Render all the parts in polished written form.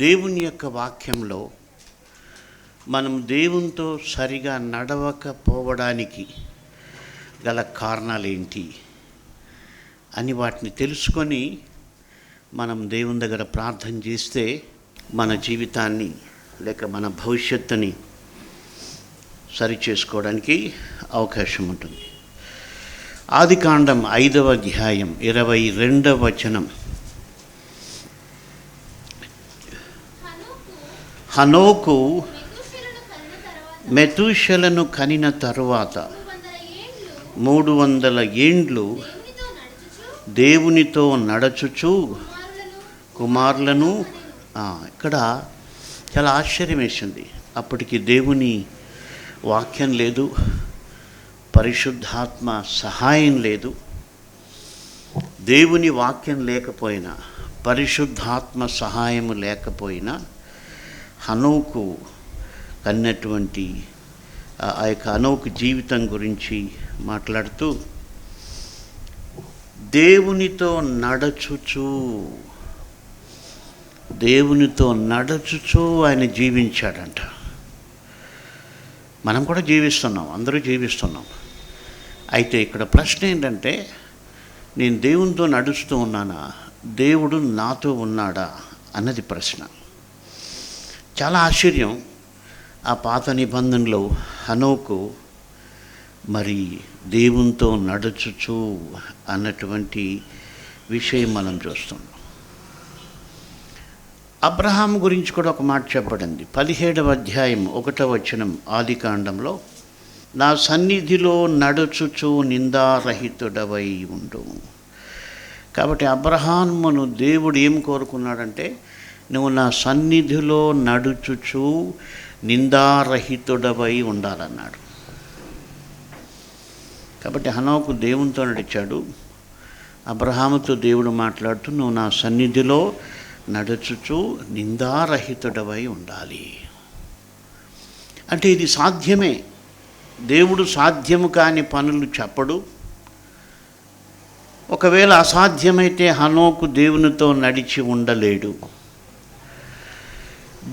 దేవుని యొక్క వాక్యంలో మనం దేవునితో సరిగా నడవకపోవడానికి గల కారణాలు ఏంటి అని వాటిని తెలుసుకొని మనం దేవుని దగ్గర ప్రార్థన చేస్తే మన జీవితాన్ని లేక మన భవిష్యత్తుని సరి చేసుకోవడానికి అవకాశం ఉంటుంది. ఆదికాండం 5వ అధ్యాయం 22వ వచనం. హనోకు మెతూషెలను కనిన తరువాత 300 ఏండ్లు దేవునితో నడచుచు కుమారులను. ఇక్కడ చాలా ఆశ్చర్యం వేసింది. అప్పటికి దేవుని వాక్యం లేదు, పరిశుద్ధాత్మ సహాయం లేదు. దేవుని వాక్యం లేకపోయినా, పరిశుద్ధాత్మ సహాయం లేకపోయినా హనోకు కన్నటువంటి ఆ యొక్క హనోకు జీవితం గురించి మాట్లాడుతూ దేవునితో నడుచుచూ ఆయన జీవించాడంట. మనం కూడా జీవిస్తున్నాం, అందరూ జీవిస్తున్నాం. అయితే ఇక్కడ ప్రశ్న ఏంటంటే, నేను దేవునితో నడుస్తూ ఉన్నానా, దేవుడు నాతో ఉన్నాడా అన్నది ప్రశ్న. చాలా ఆశ్చర్యం. ఆ పాత నిబంధనలో హనోకు మరి దేవునితో నడుచుచు అన్నటువంటి విషయం మనం చూస్తున్నాం. అబ్రహాం గురించి కూడా ఒక మాట చెప్పబడింది. 17వ అధ్యాయం 1వ వచనం ఆదికాండంలో, నా సన్నిధిలో నడుచుచు నిందారహితుడవై ఉండు. కాబట్టి అబ్రహామును దేవుడు ఏం కోరుకున్నాడంటే, నువ్వు నా సన్నిధిలో నడుచుచు నిందారహితుడవై ఉండాలన్నాడు. కాబట్టి హనోకు దేవునితో నడిచాడు. అబ్రహాముతో దేవుడు మాట్లాడుతూ, నువ్వు నా సన్నిధిలో నడుచుచు నిందారహితుడవై ఉండాలి అంటే ఇది సాధ్యమే. దేవుడు సాధ్యము కాని పనులు చెప్పడు. ఒకవేళ అసాధ్యమైతే హనోకు దేవునితో నడిచి ఉండలేడు.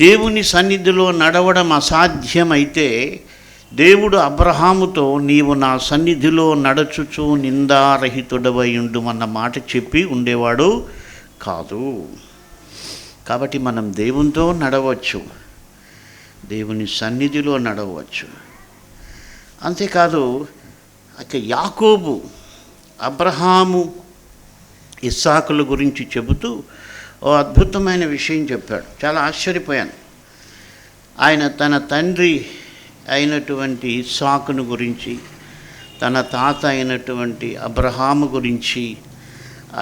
దేవుని సన్నిధిలో నడవడం అసాధ్యమైతే దేవుడు అబ్రహాముతో నీవు నా సన్నిధిలో నడుచుచు నిందారహితుడవై ఉండుమన్న మాట చెప్పి ఉండేవాడు కాదు. కాబట్టి మనం దేవునితో నడవచ్చు, దేవుని సన్నిధిలో నడవచ్చు. అంతేకాదు, యాకోబు అబ్రహాము ఇస్సాకుల గురించి చెబుతూ ఓ అద్భుతమైన విషయం చెప్పాడు. చాలా ఆశ్చర్యపోయాను. ఆయన తన తండ్రి అయినటువంటి ఇస్సాకును గురించి, తన తాత అయినటువంటి అబ్రహాము గురించి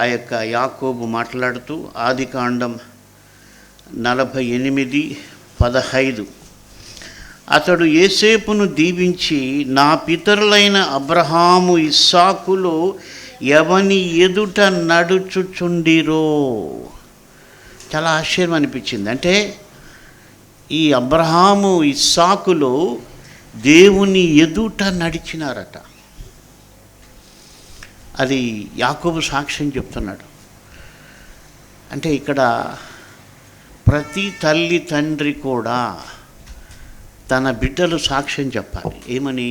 ఆ యొక్క యాకోబు మాట్లాడుతూ ఆదికాండం 48:15, అతడు యోసేపును దీవించి, నా పితరులైన అబ్రహాము ఇస్సాకులు ఎవని ఎదుట నడుచుచుండిరో. చాలా ఆశ్చర్యం అనిపించింది. అంటే ఈ అబ్రహాము ఇస్సాకులు దేవుని ఎదుట నడిచినారట. అది యాకోబు సాక్ష్యం చెప్తున్నాడు. అంటే ఇక్కడ ప్రతి తల్లి తండ్రి కూడా తన బిడ్డలు సాక్ష్యం చెప్పాలి. ఏమని?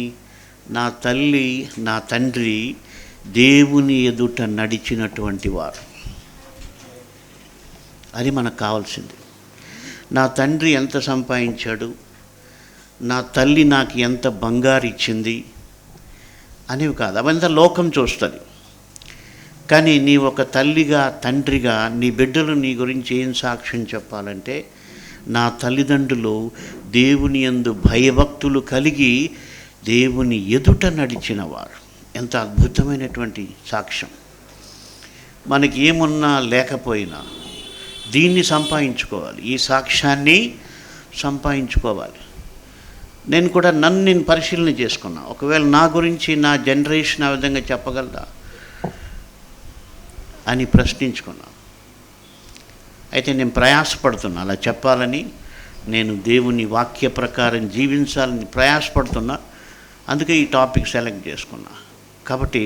నా తల్లి నా తండ్రి దేవుని ఎదుట నడిచినటువంటి వారు. అది మనకు కావాల్సింది. నా తండ్రి ఎంత సంపాదించాడు, నా తల్లి నాకు ఎంత బంగారు ఇచ్చింది అనేవి కాదు. అవంతా లోకం చూస్తుంది. కానీ నీ ఒక తల్లిగా తండ్రిగా నీ బిడ్డలు నీ గురించి ఏం సాక్ష్యం చెప్పాలంటే, నా తల్లిదండ్రులు దేవుని యందు భయభక్తులు కలిగి దేవుని ఎదుట నడిచిన వారు. ఎంత అద్భుతమైనటువంటి సాక్ష్యం. మనకి ఏమున్నా లేకపోయినా దీన్ని సంపాదించుకోవాలి, ఈ సాక్ష్యాన్ని సంపాదించుకోవాలి. నేను కూడా నేను పరిశీలన చేసుకున్నా. ఒకవేళ నా గురించి నా జనరేషన్ ఆ విధంగా చెప్పగలరా అని ప్రశ్నించుకున్నా. అయితే నేను ప్రయాసపడుతున్నా అలా చెప్పాలని, నేను దేవుని వాక్య ప్రకారం జీవించాలని ప్రయాసపడుతున్నా. అందుకే ఈ టాపిక్ సెలెక్ట్ చేసుకున్నా. కాబట్టి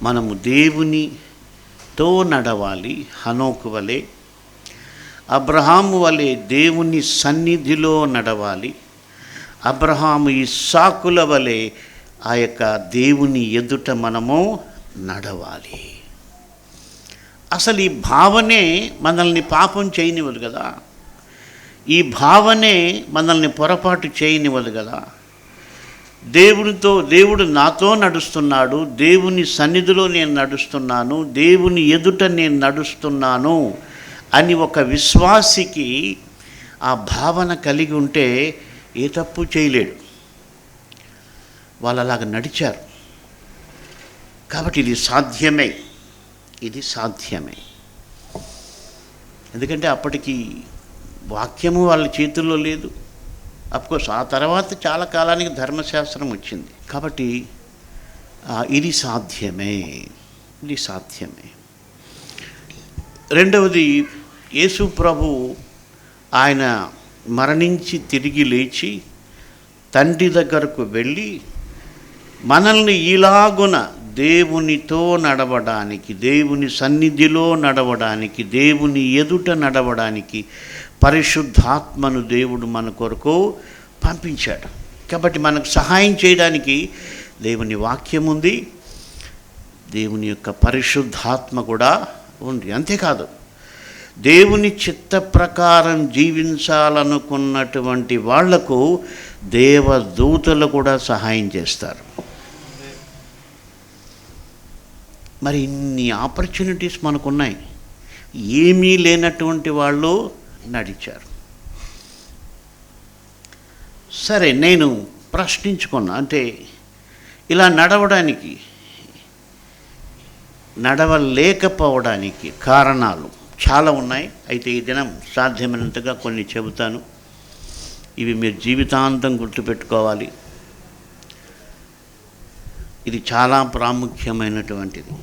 మనము దేవునితో నడవాలి హనోకు వలె. అబ్రహాము వలె దేవుని సన్నిధిలో నడవాలి. అబ్రహాము ఇస్సాకుల వలె ఆ యొక్క దేవుని ఎదుట మనము నడవాలి. అసలు ఈ భావనే మనల్ని పాపం చేయనివ్వదు కదా. ఈ భావనే మనల్ని పొరపాటు చేయనివ్వదు కదా. దేవుడు నాతో నడుస్తున్నాడు, దేవుని సన్నిధిలో నేను నడుస్తున్నాను, దేవుని ఎదుట నేను నడుస్తున్నాను అని ఒక విశ్వాసికి ఆ భావన కలిగి ఉంటే ఏ తప్పు చేయలేడు. వాళ్ళు అలాగ నడిచారు కాబట్టి ఇది సాధ్యమే. ఎందుకంటే అప్పటికి వాక్యము వాళ్ళ చేతుల్లో లేదు. అఫ్కోర్స్ ఆ తర్వాత చాలా కాలానికి ధర్మశాస్త్రం వచ్చింది కాబట్టి ఇది సాధ్యమే. రెండవది, యేసు ప్రభు ఆయన మరణించి తిరిగి లేచి తండ్రి దగ్గరకు వెళ్ళి మనల్ని ఇలాగున దేవునితో నడవడానికి, దేవుని సన్నిధిలో నడవడానికి, దేవుని ఎదుట నడవడానికి పరిశుద్ధాత్మను దేవుడు మన కొరకు పంపించాడు. కాబట్టి మనకు సహాయం చేయడానికి దేవుని వాక్యం ఉంది, దేవుని యొక్క పరిశుద్ధాత్మ కూడా ఉంది. అంతేకాదు, దేవుని చిత్త ప్రకారం జీవించాలనుకున్నటువంటి వాళ్లకు దేవదూతలు కూడా సహాయం చేస్తారు. మరి ఇన్ని ఆపర్చునిటీస్ మనకున్నాయి. ఏమీ లేనటువంటి వాళ్ళు నడిచారు. సరే, నేను ప్రశ్నించుకున్నా, అంటే ఇలా నడవలేకపోవడానికి కారణాలు చాలా ఉన్నాయి. అయితే ఈ దినం సాధ్యమైనంతగా కొన్ని చెబుతాను. ఇవి మీరు జీవితాంతం గుర్తుపెట్టుకోవాలి. ఇది చాలా ప్రాముఖ్యమైనటువంటిది.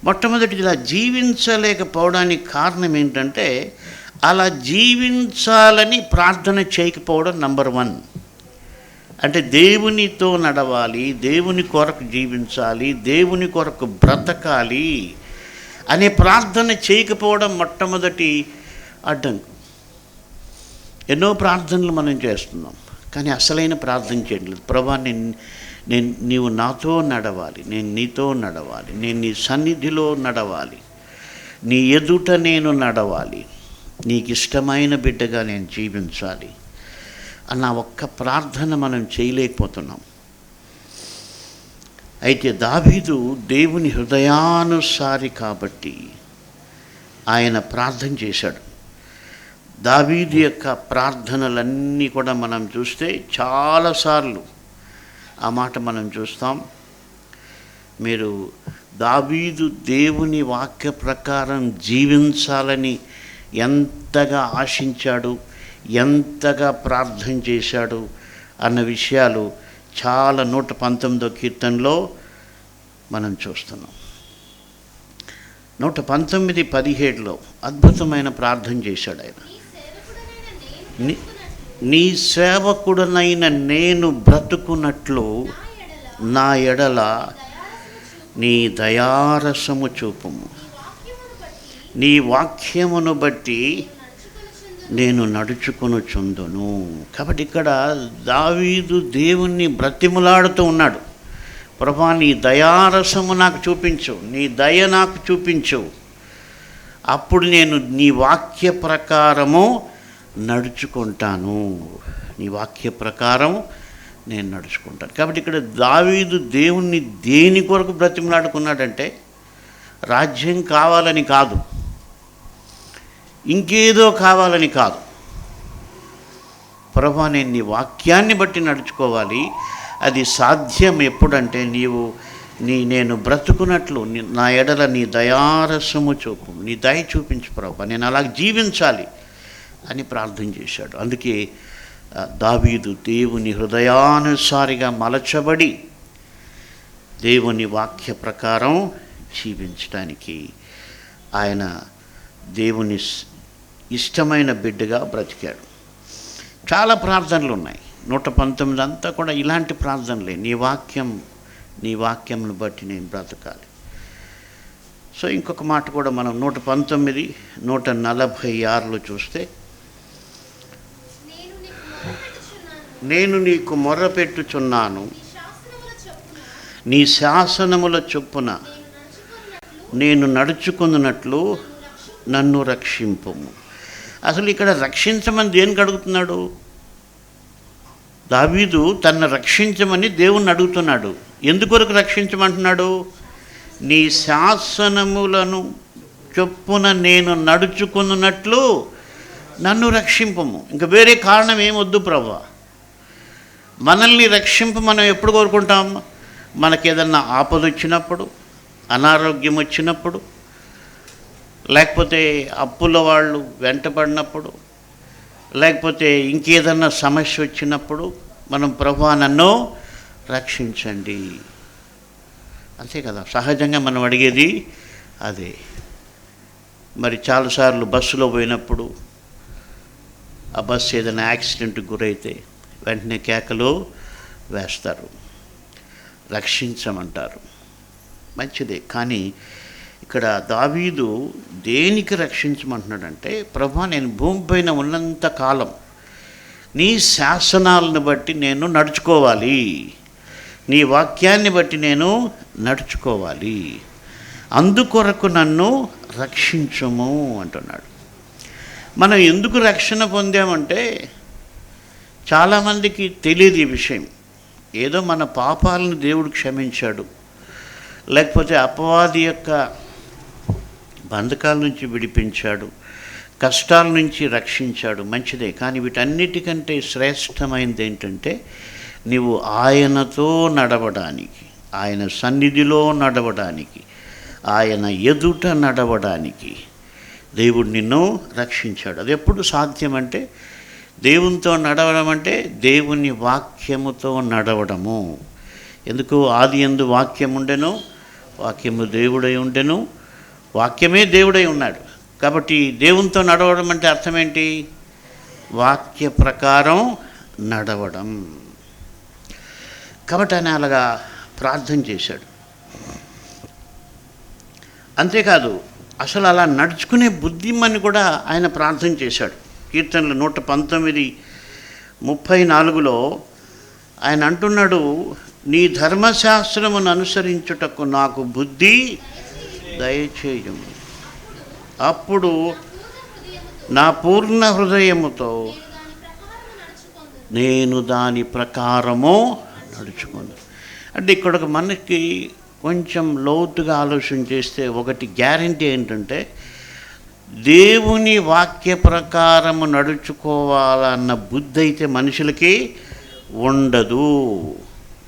మొట్టమొదటిది, ఇలా జీవించలేకపోవడానికి కారణం ఏంటంటే అలా జీవించాలని ప్రార్థన చేయకపోవడం నంబర్ 1. అంటే దేవునితో నడవాలి, దేవుని కొరకు జీవించాలి, దేవుని కొరకు బ్రతకాలి అనే ప్రార్థన చేయకపోవడం మొట్టమొదటి అడ్డంకు. ఎన్నో ప్రార్థనలు మనం చేస్తున్నాం, కానీ అసలైన ప్రార్థన చేయట్లేదు. ప్రభా, నీవు నాతో నడవాలి, నేను నీతో నడవాలి, నేను నీ సన్నిధిలో నడవాలి, నీ ఎదుట నేను నడవాలి, నీకు ఇష్టమైన బిడ్డగా నేను జీవించాలి అన్న ఒక్క ప్రార్థన మనం చేయలేకపోతున్నాం. అయితే దావీదు దేవుని హృదయానుసారి కాబట్టి ఆయన ప్రార్థన చేశాడు. దావీదు యొక్క ప్రార్థనలన్నీ కూడా మనం చూస్తే చాలాసార్లు ఆ మాట మనం చూస్తాం. మీరు దావీదు దేవుని వాక్య ప్రకారం జీవించాలని ఎంతగా ఆశించాడు, ఎంతగా ప్రార్థన చేశాడు అన్న విషయాలు చాలా 119వ కీర్తనలో మనం చూస్తున్నాం. 119:17లో అద్భుతమైన ప్రార్థన చేశాడు ఆయన. నీ సేవకుడనైన నేను బ్రతుకున్నట్లు నా ఎడల నీ దయారసము చూపుము, నీ వాక్యమును బట్టి నేను నడుచుకొనుచుందును. కాబట్టి ఇక్కడ దావీదు దేవుణ్ణి బ్రతిములాడుతూ ఉన్నాడు. ప్రభా, నీ దయారసము నాకు చూపించు, నీ దయ నాకు చూపించు, అప్పుడు నేను నీ వాక్య ప్రకారము నడుచుకుంటాను, నీ వాక్య ప్రకారం నేను నడుచుకుంటాను. కాబట్టి ఇక్కడ దావీదు దేవుణ్ణి దేని కొరకు బ్రతిమలాడుకున్నాడంటే రాజ్యం కావాలని కాదు, ఇంకేదో కావాలని కాదు. ప్రభా, నేను నీ వాక్యాన్ని బట్టి నడుచుకోవాలి. అది సాధ్యం ఎప్పుడంటే నేను బ్రతుకున్నట్లు నా ఎడల నీ దయారసము చూపు, నీ దయ చూపించు ప్రభా, నేను అలా జీవించాలి అని ప్రార్థన చేశాడు. అందుకే దావీదు దేవుని హృదయానుసారిగా మలచబడి దేవుని వాక్య ప్రకారం జీవించడానికి ఆయన దేవుని ఇష్టమైన బిడ్డగా బ్రతికాడు. చాలా ప్రార్థనలు ఉన్నాయి. 119 అంతా కూడా ఇలాంటి ప్రార్థనలే. నీ వాక్యంను బట్టి నేను బ్రతకాలి. సో ఇంకొక మాట కూడా మనం 119, 146లో చూస్తే, నేను నీకు మొర్రపెట్టుచున్నాను, నీ శాసనముల చొప్పున నేను నడుచుకున్నట్లు నన్ను రక్షింపుము. అసలు ఇక్కడ రక్షించమని దేనికి అడుగుతున్నాడు? దావీదు తన్ను రక్షించమని దేవుణ్ణి అడుగుతున్నాడు. ఎందుకొరకు రక్షించమంటున్నాడు? నీ శాసనములను చొప్పున నేను నడుచుకున్నట్లు నన్ను రక్షింపము. ఇంకా వేరే కారణం ఏమొద్దు ప్రభువా. మనల్ని రక్షింపు మనం ఎప్పుడు కోరుకుంటాం? మనకేదన్నా ఆపద వచ్చినప్పుడు, అనారోగ్యం వచ్చినప్పుడు, లేకపోతే అప్పుల వాళ్ళు వెంటబడినప్పుడు, లేకపోతే ఇంకేదన్నా సమస్య వచ్చినప్పుడు మనం ప్రభువా నన్ను రక్షించండి, అంతే కదా సహజంగా మనం అడిగేది అదే. మరి చాలాసార్లు బస్సులో పోయినప్పుడు ఆ బస్సు ఏదైనా యాక్సిడెంట్కి గురైతే వెంటనే కేకలు వేస్తారు, రక్షించమంటారు, మంచిదే. కానీ ఇక్కడ దావీదు దేనికి రక్షించమంటున్నాడంటే, ప్రభువా నేను భూమిపైన ఉన్నంత కాలం నీ శాసనాలను బట్టి నేను నడుచుకోవాలి, నీ వాక్యాన్ని బట్టి నేను నడుచుకోవాలి, అందుకొరకు నన్ను రక్షించుము అంటున్నాడు. మనం ఎందుకు రక్షణ పొందామంటే చాలామందికి తెలియదు ఈ విషయం. ఏదో మన పాపాలను దేవుడు క్షమించాడు, లేకపోతే అపవాది యొక్క బంధకాల నుంచి విడిపించాడు, కష్టాల నుంచి రక్షించాడు, మంచిదే. కానీ వీటన్నిటికంటే శ్రేష్టమైనది ఏంటంటే నీవు ఆయనతో నడవడానికి, ఆయన సన్నిధిలో నడవడానికి, ఆయన ఎదుట నడవడానికి దేవుడు నిన్ను రక్షించాడు. అది ఎప్పుడు సాధ్యమంటే, దేవునితో నడవడం అంటే దేవుని వాక్యముతో నడవడము. ఎందుకు? ఆది యందు వాక్యం ఉండెను, వాక్యము దేవుడై ఉండెను, వాక్యమే దేవుడై ఉన్నాడు. కాబట్టి దేవునితో నడవడం అంటే అర్థం ఏంటి? వాక్య ప్రకారం నడవడం. కాబట్టి ఆయన అలాగా ప్రార్థన చేశాడు. అంతేకాదు, అసలు అలా నడుచుకునే బుద్ధిమని కూడా ఆయన ప్రార్థన చేశాడు. కీర్తనలు 119:34లో ఆయన అంటున్నాడు, నీ ధర్మశాస్త్రమును అనుసరించుటకు నాకు బుద్ధి దయచేయము, అప్పుడు నా పూర్ణ హృదయముతో నేను దాని ప్రకారము నడుచుకున్నాను. అంటే ఇక్కడ మనకి కొంచెం లోతుగా ఆలోచన చేస్తే ఒకటి గ్యారంటీ ఏంటంటే, దేవుని వాక్య ప్రకారము నడుచుకోవాలన్న బుద్ధి అయితే మనుషులకి ఉండదు.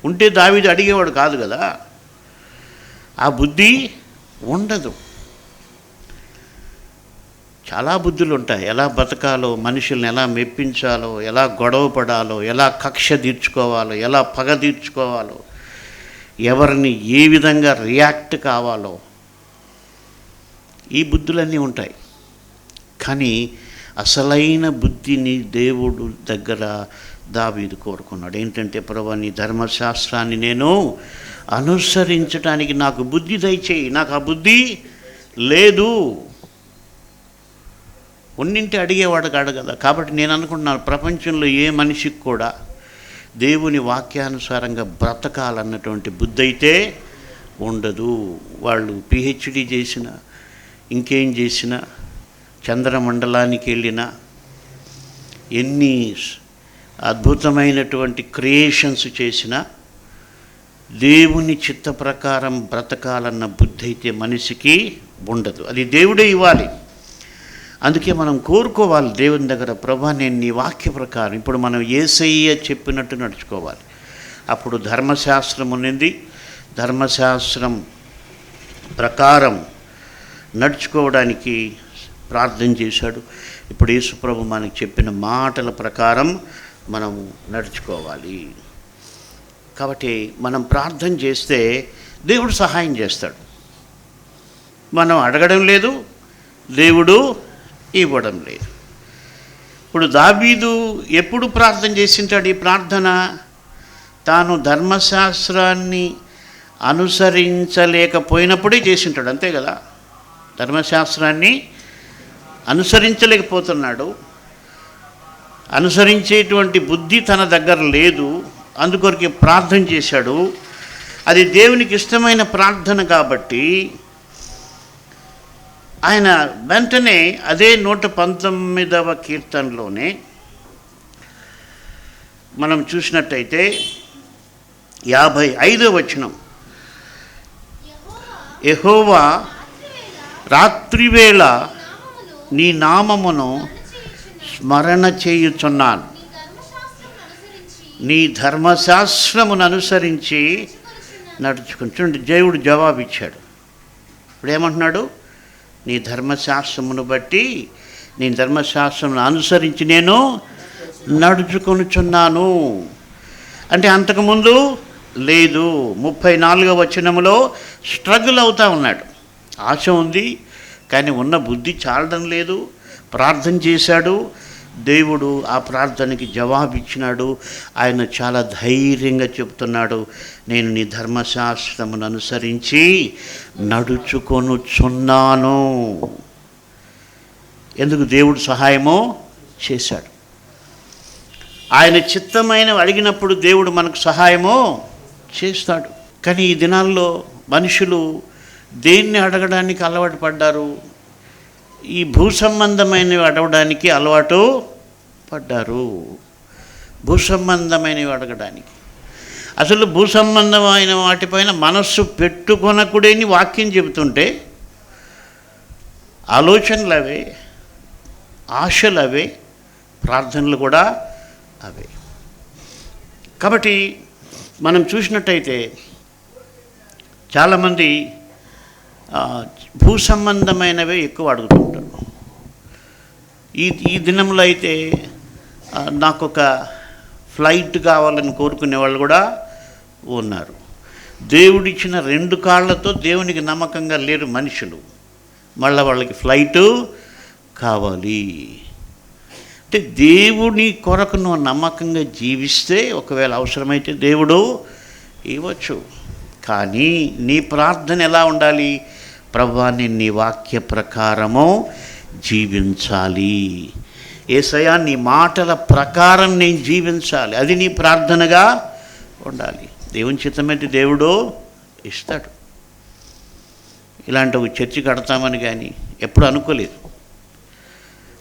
ఉంటే దావీదు అడిగేవాడు కాదు కదా, ఆ బుద్ధి ఉండదు. చాలా బుద్ధులు ఉంటాయి, ఎలా బతకాలో, మనుషుల్ని ఎలా మెప్పించాలో, ఎలా గొడవ పడాలో, ఎలా కక్ష తీర్చుకోవాలో, ఎలా పగ తీర్చుకోవాలో, ఎవరిని ఏ విధంగా రియాక్ట్ కావాలో, ఈ బుద్ధులన్నీ ఉంటాయి. కానీ అసలైన బుద్ధిని దేవుడు దగ్గర దావీదు కోరుకున్నాడు. ఏంటంటే, ప్రభువా నీ ధర్మశాస్త్రాన్ని నేను అనుసరించడానికి నాకు బుద్ధి దయచేయి. నాకు ఆ బుద్ధి లేదు. ఉన్నింటి అడిగేవాడు కాడు కదా. కాబట్టి నేను అనుకుంటున్నాను, ప్రపంచంలో ఏ మనిషికి కూడా దేవుని వాక్యానుసారంగా బ్రతకాలన్నటువంటి బుద్ధి అయితే ఉండదు. వాళ్ళు పిహెచ్డి చేసినా, ఇంకేం చేసినా, చంద్రమండలానికి వెళ్ళినా, ఎన్ని అద్భుతమైనటువంటి క్రియేషన్స్ చేసినా, దేవుని చిత్త ప్రకారం బ్రతకాలన్న బుద్ధి అయితే మనిషికి ఉండదు. అది దేవుడే ఇవ్వాలి. అందుకే మనం కోరుకోవాలి దేవుని దగ్గర, ప్రభువా నేను నీ వాక్య ప్రకారం, ఇప్పుడు మనం యేసయ్య చెప్పినట్టు నడుచుకోవాలి. అప్పుడు ధర్మశాస్త్రం ఉన్నది, ధర్మశాస్త్రం ప్రకారం నడుచుకోవడానికి ప్రార్థన చేశాడు. ఇప్పుడు యేసు ప్రభు మనకి చెప్పిన మాటల ప్రకారం మనము నడుచుకోవాలి. కాబట్టి మనం ప్రార్థన చేస్తే దేవుడు సహాయం చేస్తాడు. మనం అడగడం లేదు, దేవుడు ఇవ్వడం లేదు. ఇప్పుడు దావీదు ఎప్పుడు ప్రార్థన చేసింటాడు? ఈ ప్రార్థన తాను ధర్మశాస్త్రాన్ని అనుసరించలేకపోయినప్పుడే చేసింటాడు, అంతే కదా. ధర్మశాస్త్రాన్ని అనుసరించలేకపోతున్నాడు. అనుసరించేటువంటి బుద్ధి తన దగ్గర లేదు. అందుకొరకు ప్రార్థన చేశాడు. అది దేవునికి ఇష్టమైన ప్రార్థన కాబట్టి ఆయన వెంటనే అదే 119వ కీర్తనలోనే మనం చూసినట్టయితే 55వ వచనం, యెహోవా రాత్రివేళ నీ నామమును స్మరణ చేయుచున్నాను, నీ ధర్మశాస్త్రమును అనుసరించి నడుచుకుని. చూడండి, దేవుడు జవాబు ఇచ్చాడు. ఇప్పుడు ఏమంటున్నాడు? నీ ధర్మశాస్త్రమును బట్టి, నీ ధర్మశాస్త్రమును అనుసరించి నేను నడుచుకొనుచున్నాను. అంటే అంతకుముందు లేదు. 34వ వచనములో స్ట్రగుల్ అవుతూ ఉన్నాడు. ఆశ ఉంది కానీ ఉన్న బుద్ధి చాలడం లేదు. ప్రార్థన చేశాడు, దేవుడు ఆ ప్రార్థనకి జవాబిచ్చినాడు. ఆయన చాలా ధైర్యంగా చెప్తున్నాడు, నేను నీ ధర్మశాస్త్రమును అనుసరించి నడుచుకొనుచున్నాను. ఎందుకు? దేవుడు సహాయము చేశాడు. ఆయన చిత్తమైన అడిగినప్పుడు దేవుడు మనకు సహాయము చేస్తాడు. కానీ ఈ దినాల్లో మనుషులు దేన్ని అడగడానికి అలవాటు పడ్డారు? ఈ భూ సంబంధమైనవి అడగడానికి అలవాటు పడ్డారు. భూ సంబంధమైనవి అడగడానికి. అసలు భూ సంబంధమైన వాటిపైన మనస్సు పెట్టుకొనకూడని వాక్యం చెబుతుంటే ఆలోచనలు అవే, ఆశలు అవే, ప్రార్థనలు కూడా అవే. కాబట్టి మనం చూసినట్టయితే చాలామంది భూ సంబంధమైనవే ఎక్కువ అడుగుతుంటారు. ఈ దినంలో అయితే నాకు ఒక ఫ్లైట్ కావాలని కోరుకునే వాళ్ళు కూడా ఉన్నారు. దేవుడిచ్చిన 2 కాళ్ళతో దేవునికి నమ్మకంగా లేరు మనుషులు. మళ్ళీ వాళ్ళకి ఫ్లైటు కావాలి. అంటే దేవుని కొరకు నువ్వు నమ్మకంగా జీవిస్తే ఒకవేళ అవసరమైతే దేవుడు ఇవ్వచ్చు. కానీ నీ ప్రార్థన ఎలా ఉండాలి? ప్రభువా, నేను నీ వాక్య ప్రకారము జీవించాలి. యేసయ్యా, నీ మాటల ప్రకారం నేను జీవించాలి. అది నీ ప్రార్థనగా ఉండాలి. దేవుని చిత్తమైతే దేవుడు ఇస్తాడు. ఇలాంటి ఒక చర్చి కడతామని కానీ ఎప్పుడు అనుకోలేదు.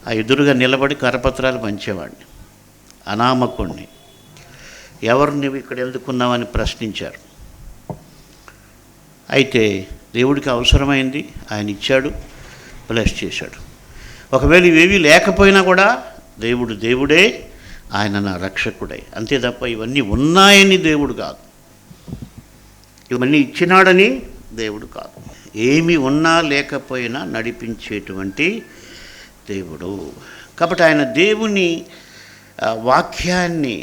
ఆ ఎదురుగా నిలబడి కరపత్రాలు పంచేవాడిని, అనామకుణ్ణి. ఎవరు నువ్వు ఇక్కడ ఎందుకున్నావని ప్రశ్నించారు. అయితే దేవుడికి అవసరమైంది, ఆయన ఇచ్చాడు, బ్లెస్ చేశాడు. ఒకవేళ ఇవేవి లేకపోయినా కూడా దేవుడే, ఆయన నా రక్షకుడే. అంతే తప్ప ఇవన్నీ ఉన్నాయని దేవుడు కాదు, ఇవన్నీ ఇచ్చినాడని దేవుడు కాదు. ఏమి ఉన్నా లేకపోయినా నడిపించేటువంటి దేవుడు. కాబట్టి ఆయన దేవుని వాక్యాన్ని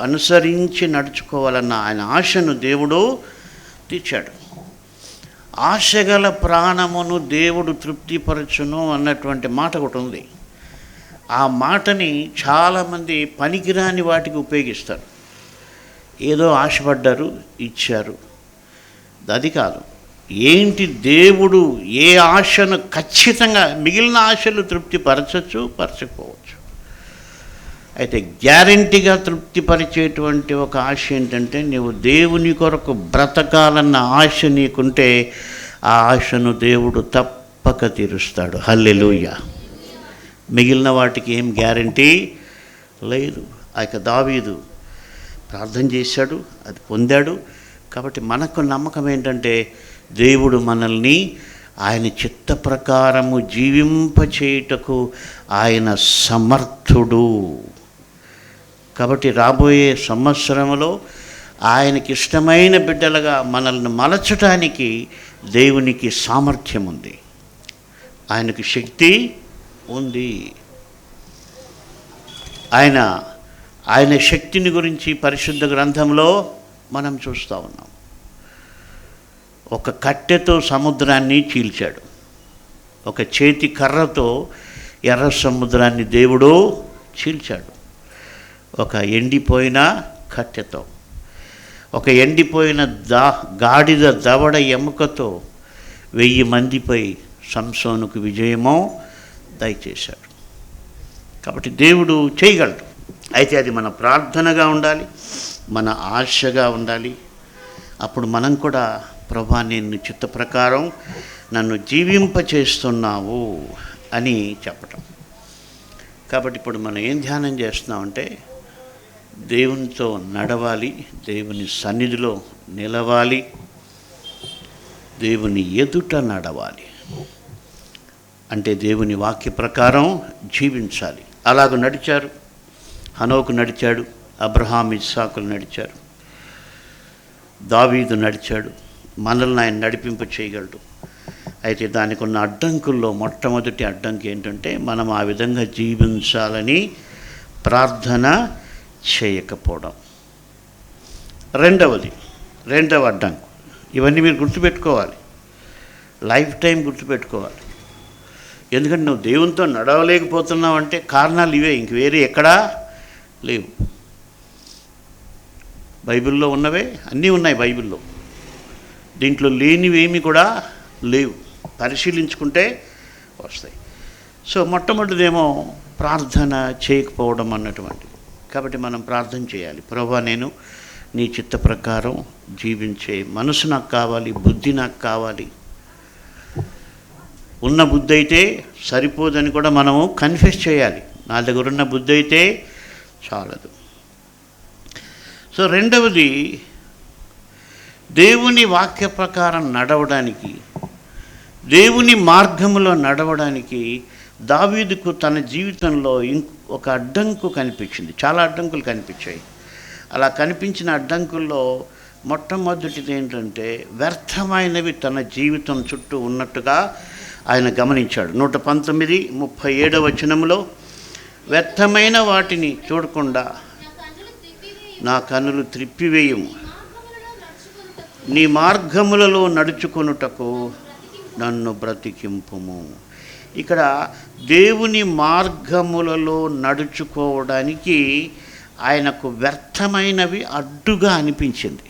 అనుసరించి నడుచుకోవాలన్న ఆయన ఆశను దేవుడు తీర్చాడు. ఆశగల ప్రాణమును దేవుడు తృప్తిపరచును అన్నటువంటి మాట ఒకటి ఉంది. ఆ మాటని చాలామంది పనికిరాని వాటికి ఉపయోగిస్తారు. ఏదో ఆశపడ్డారు, ఇచ్చారు. అది కాదు. ఏంటి దేవుడు ఏ ఆశను ఖచ్చితంగా, మిగిలిన ఆశలు తృప్తిపరచచ్చు, పరచకపోవచ్చు. అయితే గ్యారెంటీగా తృప్తిపరిచేటువంటి ఒక ఆశ ఏంటంటే, నువ్వు దేవుని కొరకు బ్రతకాలన్న ఆశ నీకుంటే ఆ ఆశను దేవుడు తప్పక తీరుస్తాడు. హల్లెలూయా. మిగిలిన వాటికి ఏం గ్యారెంటీ లేదు. ఆ యొక్క దావీదు ప్రార్థన చేశాడు, అది పొందాడు. కాబట్టి మనకు నమ్మకం ఏంటంటే, దేవుడు మనల్ని ఆయన చిత్త ప్రకారము జీవింపచేయుటకు ఆయన సమర్థుడు. కాబట్టి రాబోయే సంవత్సరంలో ఆయనకి ఇష్టమైన బిడ్డలుగా మనల్ని మలచటానికి దేవునికి సామర్థ్యం ఉంది, ఆయనకు శక్తి ఉంది. ఆయన శక్తిని గురించి పరిశుద్ధ గ్రంథంలో మనం చూస్తూ ఉన్నాం. ఒక కట్టెతో సముద్రాన్ని చీల్చాడు, ఒక చేతి కర్రతో ఎర్ర సముద్రాన్ని దేవుడు చీల్చాడు. ఒక ఎండిపోయిన కట్టెతో, ఒక ఎండిపోయిన గాడిద దవడ ఎముకతో 1000 మందిపై సంసోనుకు విజయమో దయచేశాడు. కాబట్టి దేవుడు చేయగలడు. అయితే అది మన ప్రార్థనగా ఉండాలి, మన ఆశగా ఉండాలి. అప్పుడు మనం కూడా ప్రభా నేను చిత్త ప్రకారం నన్ను జీవింపచేస్తున్నావు అని చెప్పటం. కాబట్టి ఇప్పుడు మనం ఏం ధ్యానం చేస్తున్నామంటే దేవునితో నడవాలి, దేవుని సన్నిధిలో నిలవాలి, దేవుని ఎదుట నడవాలి. అంటే దేవుని వాక్య ప్రకారం జీవించాలి. అలాగ నడిచారు. హనోకు నడిచాడు, అబ్రహాం ఇస్సాకులు నడిచారు, దావీదు నడిచాడు. మనల్ని ఆయన నడిపింప చేయగలడు. అయితే దానికి ఉన్న అడ్డంకుల్లో మొట్టమొదటి అడ్డంకి ఏంటంటే మనం ఆ విధంగా జీవించాలని ప్రార్థన చేయకపోవడం. రెండవ అడ్డంకు. ఇవన్నీ మీరు గుర్తుపెట్టుకోవాలి, లైఫ్ టైం గుర్తుపెట్టుకోవాలి. ఎందుకంటే నువ్వు దేవునితో నడవలేకపోతున్నావు అంటే కారణాలు ఇవే, ఇంక వేరే ఎక్కడా లేవు. బైబిల్లో ఉన్నవే అన్నీ ఉన్నాయి. బైబిల్లో దీంట్లో లేనివేమి కూడా లేవు. పరిశీలించుకుంటే వస్తాయి. సో మొట్టమొదటిదేమో ప్రార్థన చేయకపోవడం అన్నటువంటిది. కాబట్టి మనం ప్రార్థన చేయాలి. ప్రభువా నేను నీ చిత్త ప్రకారం జీవించే మనసు నాకు కావాలి, బుద్ధి నాకు కావాలి. ఉన్న బుద్ధి అయితే సరిపోదని కూడా మనము కన్ఫెస్ చేయాలి. నా దగ్గర ఉన్న బుద్ధి అయితే చాలదు. సో రెండవది, దేవుని వాక్య ప్రకారం నడవడానికి, దేవుని మార్గములో నడవడానికి దావీదుకు తన జీవితంలో ఒక అడ్డంకు కనిపించింది. చాలా అడ్డంకులు కనిపించాయి. అలా కనిపించిన అడ్డంకుల్లో మొట్టమొదటిది ఏంటంటే వ్యర్థమైనవి తన జీవితం చుట్టూ ఉన్నట్టుగా ఆయన గమనించాడు. 119:37 వచనంలో వ్యర్థమైన వాటిని చూడకుండా నా కన్నులు త్రిప్పివేయుము, నీ మార్గములలో నడుచుకొనుటకు నన్ను బ్రతికింపుము. ఇక్కడ దేవుని మార్గములలో నడుచుకోవడానికి ఆయనకు వ్యర్థమైనవి అడ్డుగా అనిపించింది.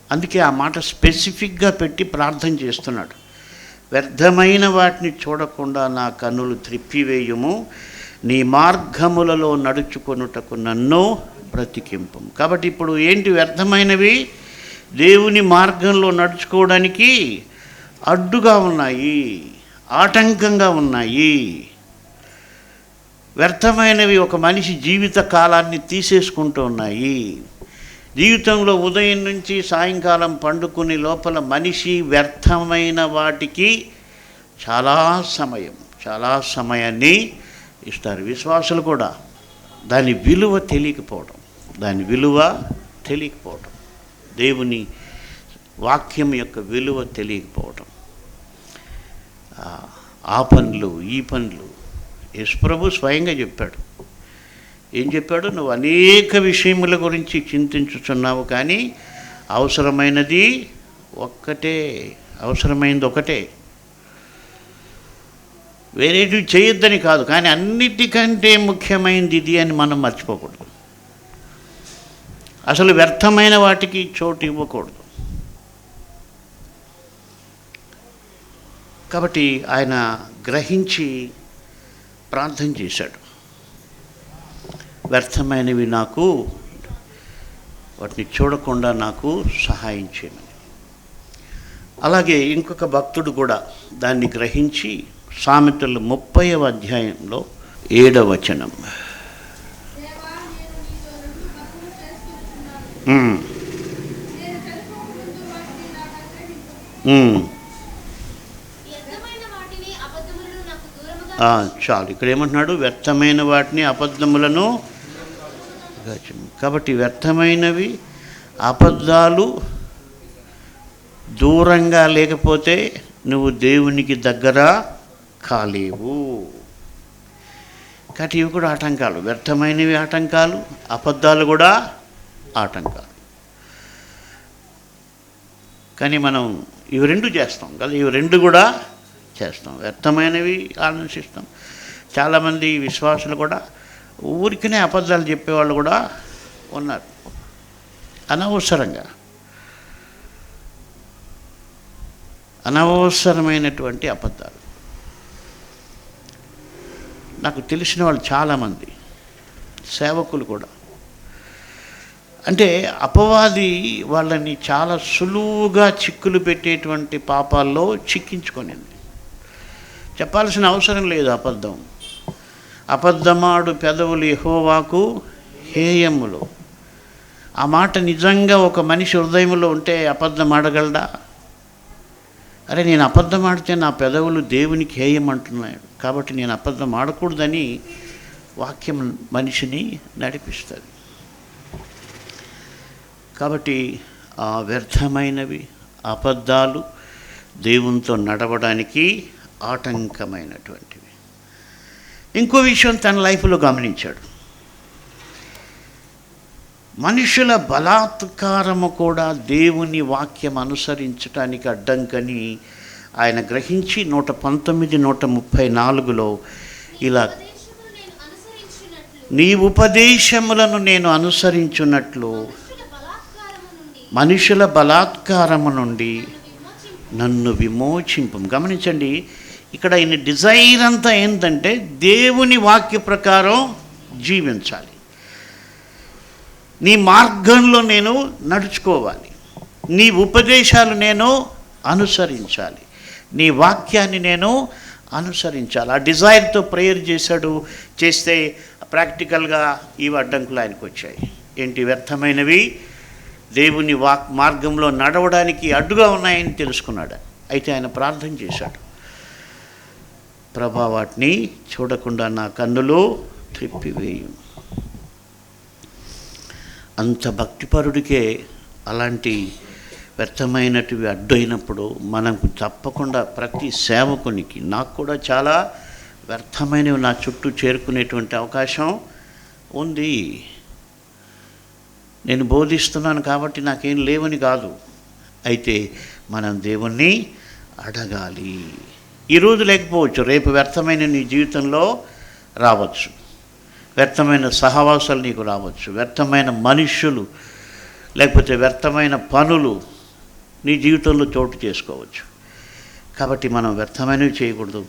అందుకే ఆ మాట స్పెసిఫిక్గా పెట్టి ప్రార్థన చేస్తున్నాడు. వ్యర్థమైన వాటిని చూడకుండా నా కన్నులు త్రిప్పివేయుము, నీ మార్గములలో నడుచుకొనుటకు నన్ను బ్రతికింపుము. కాబట్టి ఇప్పుడు ఏంటి వ్యర్థమైనవి? దేవుని మార్గంలో నడుచుకోవడానికి అడ్డుగా ఉన్నాయి, ఆటంకంగా ఉన్నాయి. వ్యర్థమైనవి ఒక మనిషి జీవిత కాలాన్ని తీసేసుకుంటూ ఉన్నాయి. జీవితంలో ఉదయం నుంచి సాయంకాలం పండుకునే లోపల మనిషి వ్యర్థమైన వాటికి చాలా సమయాన్ని ఇస్తారు. విశ్వాసులు కూడా దాని విలువ తెలియకపోవడం, దేవుని వాక్యం యొక్క విలువ తెలియకపోవడం, ఆ పనులు ఈ పనులు. యేసుప్రభు స్వయంగా చెప్పాడు. ఏం చెప్పాడు? నువ్వు అనేక విషయముల గురించి చింతించుచున్నావు, కానీ అవసరమైనది ఒకటే. వేరేటివి చేయొద్దని కాదు, కానీ అన్నిటికంటే ముఖ్యమైనది ఇది అని మనం మర్చిపోకూడదు. అసలు వ్యర్థమైన వాటికి చోటు ఇవ్వకూడదు. కాబట్టి ఆయన గ్రహించి ప్రార్థన చేశాడు. వ్యర్థమైనవి వాటిని చూడకుండా నాకు సహాయం చేయమని. అలాగే ఇంకొక భక్తుడు కూడా దాన్ని గ్రహించి సామెతలు 30వ అధ్యాయంలో 7వ వచనం, చాలు. ఇక్కడ ఏమంటున్నాడు? వ్యర్థమైన వాటిని, అబద్ధములను. కాబట్టి వ్యర్థమైనవి, అబద్ధాలు దూరంగా లేకపోతే నువ్వు దేవునికి దగ్గర కాలేవు. కాబట్టి ఇవి కూడా ఆటంకాలు. వ్యర్థమైనవి ఆటంకాలు, అబద్ధాలు కూడా ఆటంకాలు. కానీ మనం ఇవి రెండు చేస్తాం కదా, ఇవి రెండు కూడా చేస్తాం. వ్యర్థమైనవి ఆలోచిస్తాం. చాలామంది విశ్వాసులు కూడా ఊరికనే అబద్ధాలు చెప్పేవాళ్ళు కూడా ఉన్నారు, అనవసరంగా. అనవసరమైనటువంటి అబద్ధాలు. నాకు తెలిసిన వాళ్ళు చాలామంది సేవకులు కూడా, అంటే అపవాది వాళ్ళని చాలా సులువుగా చిక్కులు పెట్టేటువంటి పాపాల్లో చిక్కించుకొనింది. చెప్పాల్సిన అవసరం లేదు. అబద్ధమాడు పెదవులు యెహోవాకు హేయములు. ఆ మాట నిజంగా ఒక మనిషి హృదయంలో ఉంటే అబద్ధం ఆడగలడా? అరే, నేను అబద్ధం ఆడితే నా పెదవులు దేవునికి హేయం అంటున్నాడు, కాబట్టి నేను అబద్ధం ఆడకూడదని వాక్యం మనిషిని నడిపిస్తుంది. కాబట్టి ఆ వ్యర్థమైనవి అబద్ధాలు దేవునితో నడవడానికి ఆటంకమైనటువంటివి. ఇంకో విషయం తన లైఫ్లో గమనించాడు. మనుషుల బలాత్కారము కూడా దేవుని వాక్యం అనుసరించడానికి అడ్డంకని ఆయన గ్రహించి 119, 134లో ఇలా, నీ ఉపదేశములను నేను అనుసరించున్నట్లు మనుషుల బలాత్కారము నుండి నన్ను విమోచింపు. గమనించండి, ఇక్కడ ఆయన డిజైర్ అంతా ఏంటంటే దేవుని వాక్య ప్రకారం జీవించాలి, నీ మార్గంలో నేను నడుచుకోవాలి, నీ ఉపదేశాలు నేను అనుసరించాలి, నీ వాక్యాన్ని నేను అనుసరించాలి. ఆ డిజైర్తో ప్రేయర్ చేస్తే ప్రాక్టికల్గా ఇవి అడ్డంకులు ఆయనకు వచ్చాయి. ఏంటి? వ్యర్థమైనవి దేవుని మార్గంలో నడవడానికి అడ్డుగా ఉన్నాయని తెలుసుకున్నాడు. అయితే ఆయన ప్రార్థన చేశాడు, ప్రభా, వాటిని చూడకుండా నా కన్నులు త్రిప్పివేయు. అంత భక్తిపరుడికే అలాంటి వ్యర్థమైనటివి అడ్డైనప్పుడు మనకు తప్పకుండా ప్రతి సేవకునికి, నాకు కూడా చాలా వ్యర్థమైనవి నా చుట్టూ చేరుకునేటువంటి అవకాశం ఉంది. నేను బోధిస్తున్నాను కాబట్టి నాకేం లేవని కాదు. అయితే మనం దేవుణ్ణి అడగాలి. ఈరోజు లేకపోవచ్చు, రేపు వ్యర్థమైన నీ జీవితంలో రావచ్చు, వ్యర్థమైన సహవాసాలు నీకు రావచ్చు, వ్యర్థమైన మనుష్యులు లేకపోతే వ్యర్థమైన పనులు నీ జీవితంలో చోటు చేసుకోవచ్చు. కాబట్టి మనం వ్యర్థమైనవి చేయకూడదు.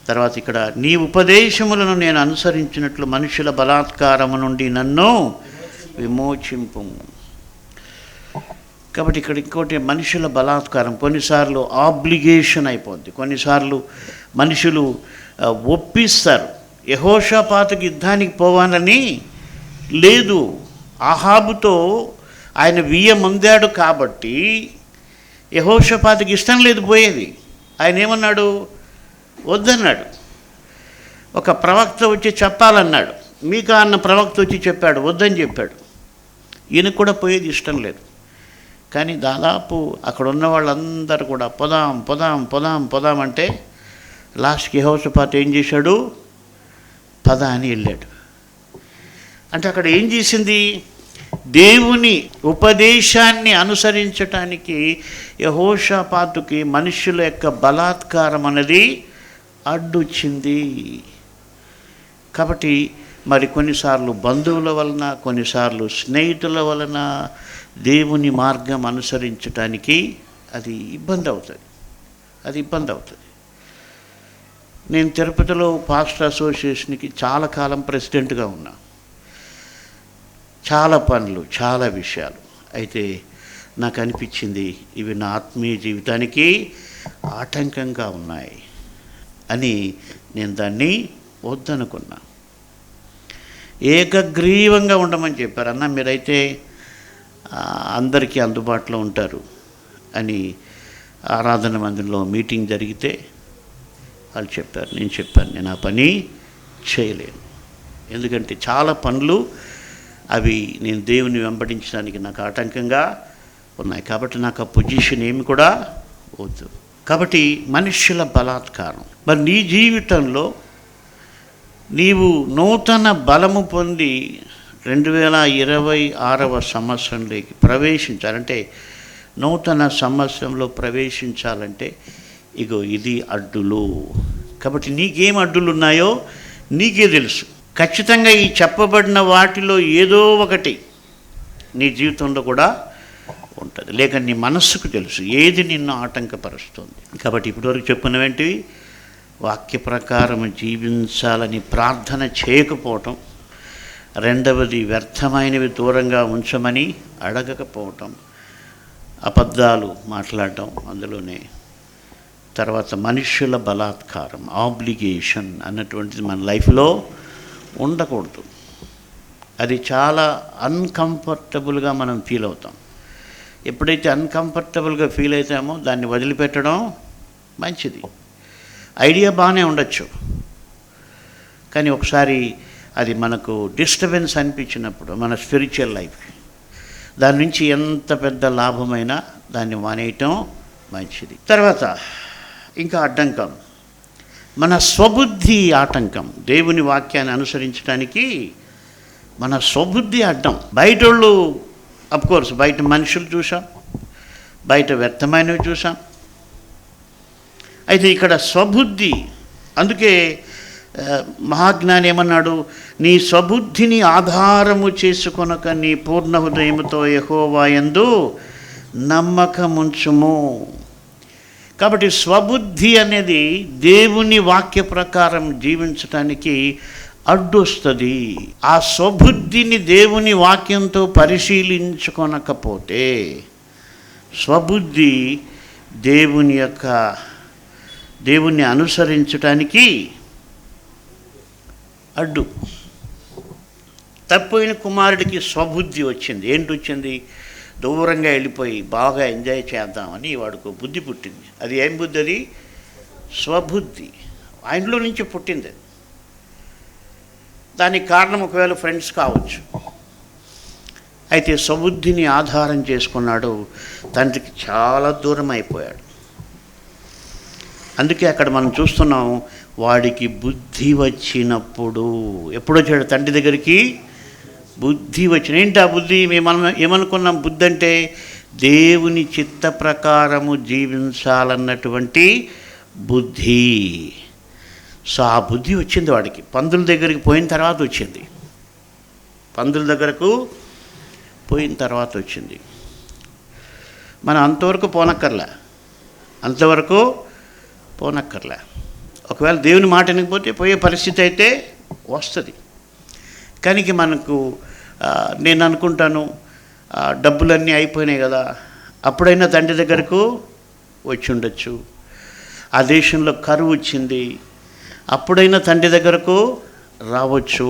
తర్వాత ఇక్కడ, నీ ఉపదేశములను నేను అనుసరించినట్లు మనుషుల బలాత్కారము నుండి నన్ను విమోచింపు. కాబట్టి ఇక్కడ ఇంకోటి, మనుషుల బలాత్కారం కొన్నిసార్లు ఆబ్లిగేషన్ అయిపోద్ది. కొన్నిసార్లు మనుషులు ఒప్పిస్తారు. యెహోషాపాతుకి యుద్ధానికి పోవాలని లేదు, ఆహాబుతో ఆయన వియ్యమందాడు కాబట్టి యెహోషాపాతుకి ఇష్టం లేదు పోయేది. ఆయన ఏమన్నాడు? వద్దన్నాడు. ఒక ప్రవక్త వచ్చి చెప్పాలన్నాడు, మీకా అన్న ప్రవక్త వచ్చి చెప్పాడు, వద్దని చెప్పాడు. ఈయనకు కూడా పోయేది ఇష్టం లేదు. కానీ దాదాపు అక్కడ ఉన్న వాళ్ళందరూ కూడా పొదాం పొదాం పొదాం పొదాం అంటే లాస్ట్కి యెహోషాపాతు ఏం చేశాడు? పద అని వెళ్ళాడు. అంటే అక్కడ ఏం చేసింది? దేవుని ఉపదేశాన్ని అనుసరించటానికి యెహోషాపాతుకి మనుషుల యొక్క బలాత్కారం అనేది అడ్డొచ్చింది. కాబట్టి మరి కొన్నిసార్లు బంధువుల వలన, కొన్నిసార్లు స్నేహితుల వలన దేవుని మార్గం అనుసరించటానికి అది ఇబ్బంది అవుతుంది. నేను తిరుపతిలో పాస్టర్ అసోసియేషన్కి చాలా కాలం ప్రెసిడెంట్గా ఉన్నా. చాలా పనులు, చాలా విషయాలు. అయితే నాకు అనిపించింది, ఇవి నా ఆత్మీయ జీవితానికి ఆటంకంగా ఉన్నాయి అని నేను దాన్ని వద్దనుకున్నా. ఏకగ్రీవంగా ఉండమని చెప్పారు. అన్న, మీరైతే అందరికీ అందుబాటులో ఉంటారు అని ఆరాధన మందిరంలో మీటింగ్ జరిగితే వాళ్ళు చెప్పారు. నేను చెప్పాను, నేను ఆ పని చేయలేను. ఎందుకంటే చాలా పనులు అవి నేను దేవుని వెంబడించడానికి నాకు ఆటంకంగా ఉన్నాయి. కాబట్టి నాకు ఆ పొజిషన్ ఏమి కూడా వద్దు. కాబట్టి మనుష్యుల బలాత్కారం. మరి నీ జీవితంలో నీవు నూతన బలము పొంది 2026వ సంవత్సరంలోకి ప్రవేశించాలంటే, నూతన సంవత్సరంలో ప్రవేశించాలంటే ఇగో ఇది అడ్డులు. కాబట్టి నీకేం అడ్డులు ఉన్నాయో నీకే తెలుసు. ఖచ్చితంగా ఈ చెప్పబడిన వాటిలో ఏదో ఒకటి నీ జీవితంలో కూడా ఉంటుంది. లేక నీ మనస్సుకు తెలుసు ఏది నిన్ను ఆటంకపరుస్తుంది. కాబట్టి ఇప్పటివరకు చెప్పుకున్నవేంటి? వాక్య ప్రకారం జీవించాలని ప్రార్థన చేయకపోవటం, రెండవది వ్యర్థమైనవి దూరంగా ఉంచమని అడగకపోవటం, అబద్ధాలు మాట్లాడటం అందులోనే, తర్వాత మనుష్యుల బలాత్కారం, ఆబ్లిగేషన్ అన్నటువంటిది మన లైఫ్లో ఉండకూడదు. అది చాలా అన్కంఫర్టబుల్గా మనం ఫీల్ అవుతాం. ఎప్పుడైతే అన్కంఫర్టబుల్గా ఫీల్ అవుతామో దాన్ని వదిలిపెట్టడం మంచిది. ఐడియా బాగానే ఉండొచ్చు, కానీ ఒకసారి అది మనకు డిస్టర్బెన్స్ అనిపించినప్పుడు మన స్పిరిచువల్ లైఫ్కి దాని నుంచి ఎంత పెద్ద లాభమైనా దాన్ని మానేయటం మంచిది. తర్వాత ఇంకా అడ్డంకం, మన స్వబుద్ధి ఆటంకం. దేవుని వాక్యాన్ని అనుసరించడానికి మన స్వబుద్ధి అడ్డం. బయట వాళ్ళు అఫ్కోర్స్ బయట మనుషులు చూసాం, బయట వ్యర్థమైనవి చూసాం. అయితే ఇక్కడ స్వబుద్ధి, అందుకే మహాజ్ఞాని ఏమన్నాడు? నీ స్వబుద్ధిని ఆధారము చేసుకొనక నీ పూర్ణ హృదయముతో యెహోవా యందు నమ్మకముంచుము. కాబట్టి స్వబుద్ధి అనేది దేవుని వాక్య ప్రకారం జీవించటానికి అడ్డొస్తుంది. ఆ స్వబుద్ధిని దేవుని వాక్యంతో పరిశీలించుకొనకపోతే స్వబుద్ధి దేవుణ్ణి అనుసరించటానికి అడ్డు. తప్పిపోయిన కుమారుడికి స్వబుద్ధి వచ్చింది. ఏంటి వచ్చింది? దూరంగా వెళ్ళిపోయి బాగా ఎంజాయ్ చేద్దామని వాడికి బుద్ధి పుట్టింది. అది ఏం బుద్ధి? అది స్వబుద్ధి. ఆయనలో నుంచి పుట్టింది. దానికి కారణం ఒకవేళ ఫ్రెండ్స్ కావచ్చు. అయితే స్వబుద్ధిని ఆధారం చేసుకున్నాడు, తండ్రికి చాలా దూరం అయిపోయాడు. అందుకే అక్కడ మనం చూస్తున్నాం, వాడికి బుద్ధి వచ్చినప్పుడు. ఎప్పుడు వచ్చాడు తండ్రి దగ్గరికి? బుద్ధి వచ్చిన. ఏంటి ఆ బుద్ధి? ఏమనుకున్నాం? బుద్ధి అంటే దేవుని చిత్త ప్రకారము జీవించాలన్నటువంటి బుద్ధి. సో ఆ బుద్ధి వచ్చింది వాడికి. పందుల దగ్గరికి పోయిన తర్వాత వచ్చింది. పందుల దగ్గరకు పోయిన తర్వాత వచ్చింది. మనం అంతవరకు పోనక్కర్లే. ఒకవేళ దేవుని మాట వినకపోతే పోయే పరిస్థితి అయితే వస్తుంది. కానీ మనకు నేను అనుకుంటాను, డబ్బులన్నీ అయిపోయినాయి కదా, అప్పుడైనా తండ్రి దగ్గరకు వచ్చి ఉండొచ్చు. ఆ దేశంలో కరువు వచ్చింది, అప్పుడైనా తండ్రి దగ్గరకు రావచ్చు.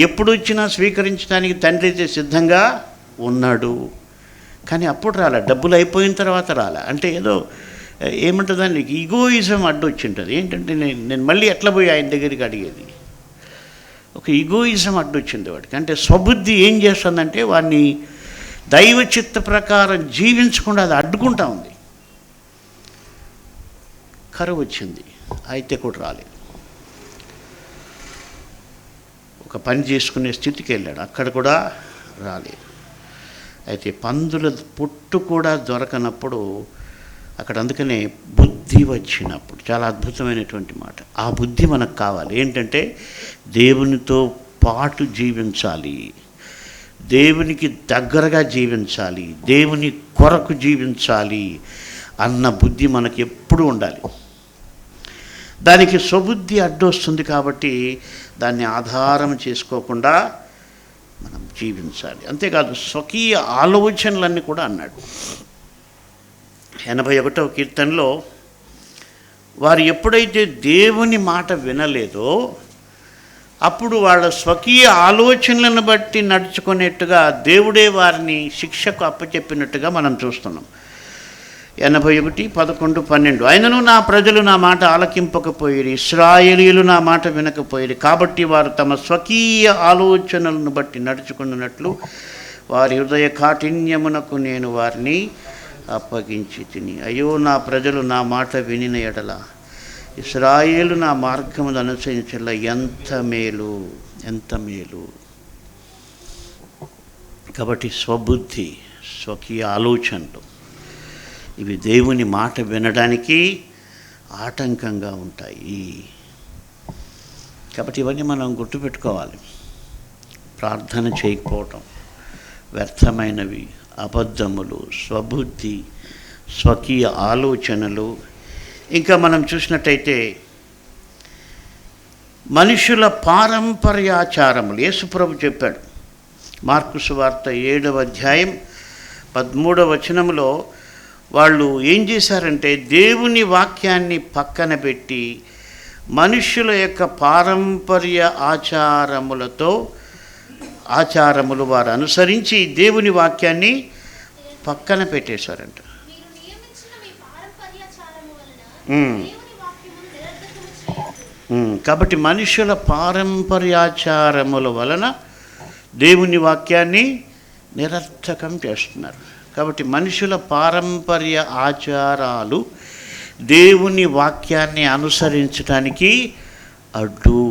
ఎప్పుడు వచ్చినా స్వీకరించడానికి తండ్రి అయితే సిద్ధంగా ఉన్నాడు. కానీ అప్పుడు రాలే, డబ్బులు అయిపోయిన తర్వాత రాలే. అంటే ఏదో ఏమంటుందని ఈగోయిజం అడ్డు వచ్చి ఉంటుంది. ఏంటంటే నేను మళ్ళీ ఎట్లా పోయి ఆయన దగ్గరికి అడిగేది, ఒక ఈగోయిజం అడ్డు వచ్చింది వాడికి. అంటే స్వబుద్ధి ఏం చేస్తుందంటే వాడిని దైవ చిత్త ప్రకారం జీవించకుండా అది అడ్డుకుంటా ఉంది. కరువు వచ్చింది, అయితే కూడా రాలేదు. ఒక పని చేసుకునే స్థితికి వెళ్ళాడు, అక్కడ కూడా రాలేదు. అయితే పందుల పొట్టు కూడా దొరకనప్పుడు అక్కడ, అందుకనే బుద్ధి వచ్చినప్పుడు, చాలా అద్భుతమైనటువంటి మాట. ఆ బుద్ధి మనకు కావాలి. ఏంటంటే దేవునితో పాటు జీవించాలి, దేవునికి దగ్గరగా జీవించాలి, దేవుని కొరకు జీవించాలి అన్న బుద్ధి మనకి ఎప్పుడూ ఉండాలి. దానికి స్వబుద్ధి అడ్డొస్తుంది. కాబట్టి దాన్ని ఆధారం చేసుకోకుండా మనం జీవించాలి. అంతేకాదు స్వకీయ ఆలోచనలన్నీ కూడా అన్నాడు. 81వ కీర్తనలో వారు ఎప్పుడైతే దేవుని మాట వినలేదో అప్పుడు వాళ్ళ స్వకీయ ఆలోచనలను బట్టి నడుచుకునేట్టుగా దేవుడే వారిని శిక్షకు అప్పచెప్పినట్టుగా మనం చూస్తున్నాం. 81, 11, 12. అయినను నా ప్రజలు నా మాట ఆలకింపకపోయిరి, ఇశ్రాయేలీయులు నా మాట వినకపోయిరి. కాబట్టి వారు తమ స్వకీయ ఆలోచనలను బట్టి నడుచుకున్నట్లు వారి హృదయ కాఠిన్యమునకు నేను వారిని అప్పగించి తిని. అయ్యో, నా ప్రజలు నా మాట వినిన ఎడల, ఇశ్రాయేలు నా మార్గమును అనుసరించల, ఎంత మేలు, ఎంత మేలు. కాబట్టి స్వబుద్ధి, స్వకీయ ఆలోచనలు ఇవి దేవుని మాట వినడానికి ఆటంకంగా ఉంటాయి. కాబట్టి ఇవన్నీ మనం గుర్తుపెట్టుకోవాలి. ప్రార్థన చేయకపోవటం, వ్యర్థమైనవి, అబద్ధములు, స్వబుద్ధి, స్వకీయ ఆలోచనలు. ఇంకా మనం చూసినట్టయితే మనుషుల పారంపర్యాచారములు. యేసుప్రభు చెప్పాడు మార్కు సువార్త 7వ అధ్యాయం 13వ వచనంలో, వాళ్ళు ఏం చేశారంటే దేవుని వాక్యాన్ని పక్కన పెట్టి మనుషుల యొక్క పారంపర్య ఆచారములు వారు అనుసరించి దేవుని వాక్యాన్ని పక్కన పెట్టేశారంట. కాబట్టి మనుషుల పారంపర్యాచారముల వలన దేవుని వాక్యాన్ని నిరర్థకం చేస్తున్నారు. కాబట్టి మనుషుల పారంపర్య ఆచారాలు దేవుని వాక్యాన్ని అనుసరించడానికి అడ్డు.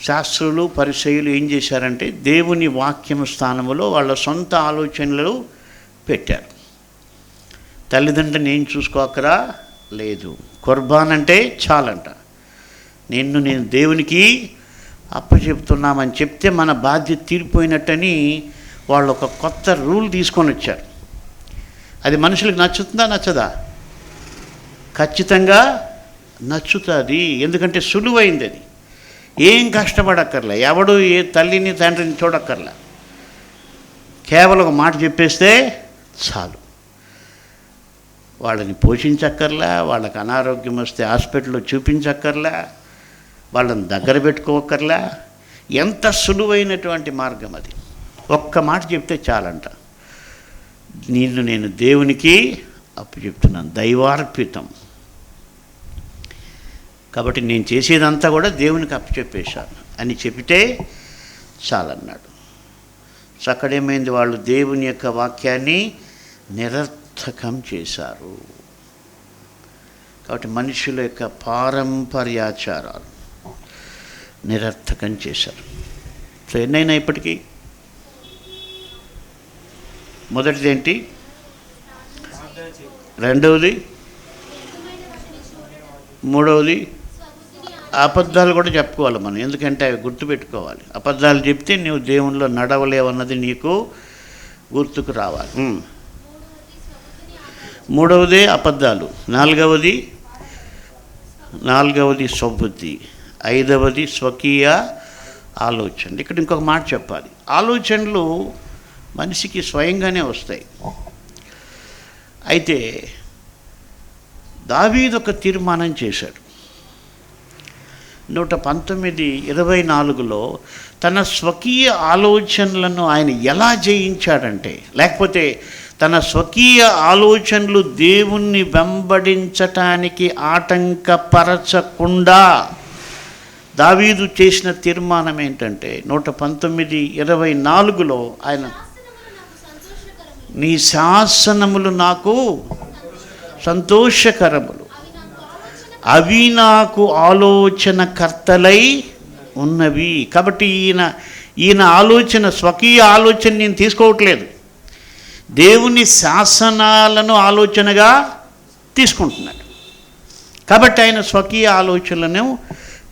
శాస్త్రులు, పరిసయ్యులు ఏం చేశారంటే దేవుని వాక్యం స్థానంలో వాళ్ళ సొంత ఆలోచనలు పెట్టారు. తల్లిదండ్రులు నేను చూసుకోకరా లేదు, కుర్బాన్ అంటే చాలంట, నేను దేవునికి అప్పచెప్తున్నామని చెప్తే మన బాధ్యత తీరిపోయినట్టని వాళ్ళు ఒక కొత్త రూల్ తీసుకొని వచ్చారు. అది మనుషులకు నచ్చుతుందా నచ్చదా? ఖచ్చితంగా నచ్చుతుంది. ఎందుకంటే సులువైంది అది. ఏం కష్టపడక్కర్లే, ఎవడు ఏ తల్లిని తండ్రిని చూడక్కర్లే, కేవలం ఒక మాట చెప్పేస్తే చాలు. వాళ్ళని పోషించక్కర్లే, వాళ్ళకి అనారోగ్యం వస్తే హాస్పిటల్లో చూపించక్కర్లే, వాళ్ళని దగ్గర పెట్టుకోకర్లే. ఎంత సులువైనటువంటి మార్గం అది. ఒక్క మాట చెప్తే చాలంట, నేను దేవునికి అప్పచెప్తున్నాను, దైవార్పితం. కాబట్టి నేను చేసేదంతా కూడా దేవునికి అప్పచెప్పేశాను అని చెబితే చాలన్నాడు. అక్కడేమైంది, వాళ్ళు దేవుని యొక్క వాక్యాన్ని నిరర్థకం చేశారు. కాబట్టి మనుషుల యొక్క పారంపర్యాచారాలు నిరర్థకం చేశారు. సో ఎన్నైనా ఇప్పటికీ మొదటిది ఏంటి, రెండవది, మూడవది అబద్ధాలు కూడా చెప్పుకోవాలి మనం. ఎందుకంటే అవి గుర్తుపెట్టుకోవాలి. అబద్ధాలు చెప్తే నువ్వు దేవునిలో నడవలేవన్నది నీకు గుర్తుకు రావాలి. మూడవది అబద్ధాలు, నాలుగవది స్వబుద్ధి, ఐదవది స్వకీయ ఆలోచన. ఇక్కడ ఇంకొక మాట చెప్పాలి. ఆలోచనలు మనిషికి స్వయంగానే వస్తాయి. అయితే దావీదు ఒక తీర్మానం చేశాడు. 119:24 తన స్వకీయ ఆలోచనలను ఆయన ఎలా జయించాడంటే, లేకపోతే తన స్వకీయ ఆలోచనలు దేవుణ్ణి వెంబడించటానికి ఆటంకపరచకుండా దావీదు చేసిన తీర్మానం ఏంటంటే 119:24 ఆయన, నీ శాసనములు నాకు సంతోషకరములు, అవి నాకు ఆలోచనకర్తలై ఉన్నవి. కాబట్టి ఈయన ఆలోచన, స్వకీయ ఆలోచన నేను తీసుకోవట్లేదు, దేవుని శాసనాలను ఆలోచనగా తీసుకుంటున్నాడు. కాబట్టి ఆయన స్వకీయ ఆలోచనలను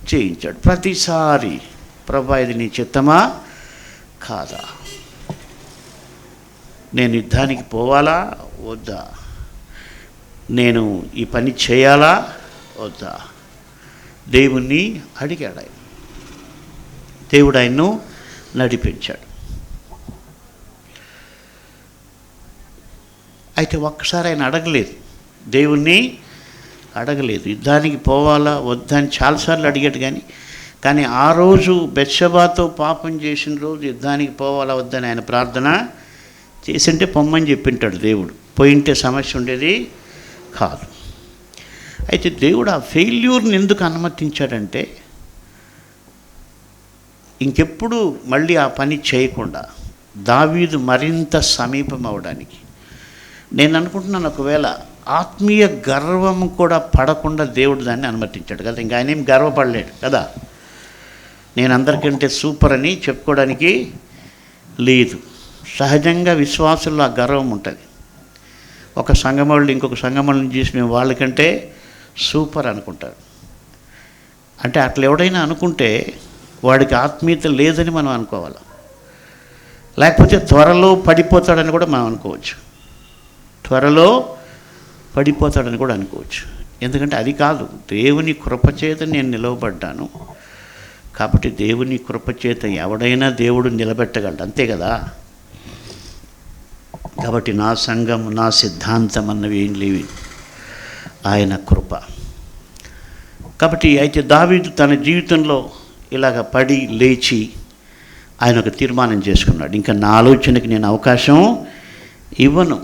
చేయించాడు. ప్రతిసారి ప్రభా ఇది నీ చిత్తమా కాదా, నేను యుద్ధానికి పోవాలా వద్దా, నేను ఈ పని చేయాలా వద్దా, దేవుణ్ణి అడిగాడు. ఆయన దేవుడు ఆయన్ను నడిపించాడు. అయితే ఒక్కసారి ఆయన అడగలేదు, దేవుణ్ణి అడగలేదు, యుద్ధానికి పోవాలా వద్దా అని చాలాసార్లు అడిగాడు. కానీ ఆ రోజు బెత్షెబాతో పాపం చేసిన రోజు యుద్ధానికి పోవాలా వద్దని ఆయన ప్రార్థన చేసింటే పొమ్మని చెప్పింటాడు దేవుడు, పోయింటే సమస్య ఉండేది కాదు. అయితే దేవుడు ఆ ఫెయిల్యూర్ని ఎందుకు అనుమతించాడంటే ఇంకెప్పుడు మళ్ళీ ఆ పని చేయకుండా దావీదు మరింత సమీపం అవడానికి. నేను అనుకుంటున్నాను, ఒకవేళ ఆత్మీయ గర్వం కూడా పడకుండా దేవుడు దాన్ని అనుమతించాడు కదా. ఇంకా ఆయన ఏం గర్వపడలేడు కదా, నేను అందరికంటే సూపర్ అని చెప్పుకోవడానికి లేదు. సహజంగా విశ్వాసుల్లో ఆ గర్వం ఉంటుంది. ఒక సంఘం వాళ్ళు ఇంకొక సంఘం వాళ్ళని చూసి మేము వాళ్ళకంటే సూపర్ అనుకుంటారు. అంటే అట్లా ఎవడైనా అనుకుంటే వాడికి ఆత్మీయత లేదని మనం అనుకోవాలి. లేకపోతే త్వరలో పడిపోతాడని కూడా మనం అనుకోవచ్చు. త్వరలో పడిపోతాడని కూడా అనుకోవచ్చు. ఎందుకంటే అది కాదు, దేవుని కృపచేత నేను నిలవబడ్డాను కాబట్టి దేవుని కృపచేత ఎవడైనా దేవుడు నిలబెట్టగలడు, అంతే కదా. కాబట్టి నా సంఘం, నా సిద్ధాంతం అన్నవి ఏం లేవి, ఆయన కృప. కాబట్టి అయితే దావీదు తన జీవితంలో ఇలాగ పడి లేచి ఆయన ఒక తీర్మానం చేసుకున్నాడు, ఇంకా నా ఆలోచనకి నేను అవకాశం ఇవ్వను,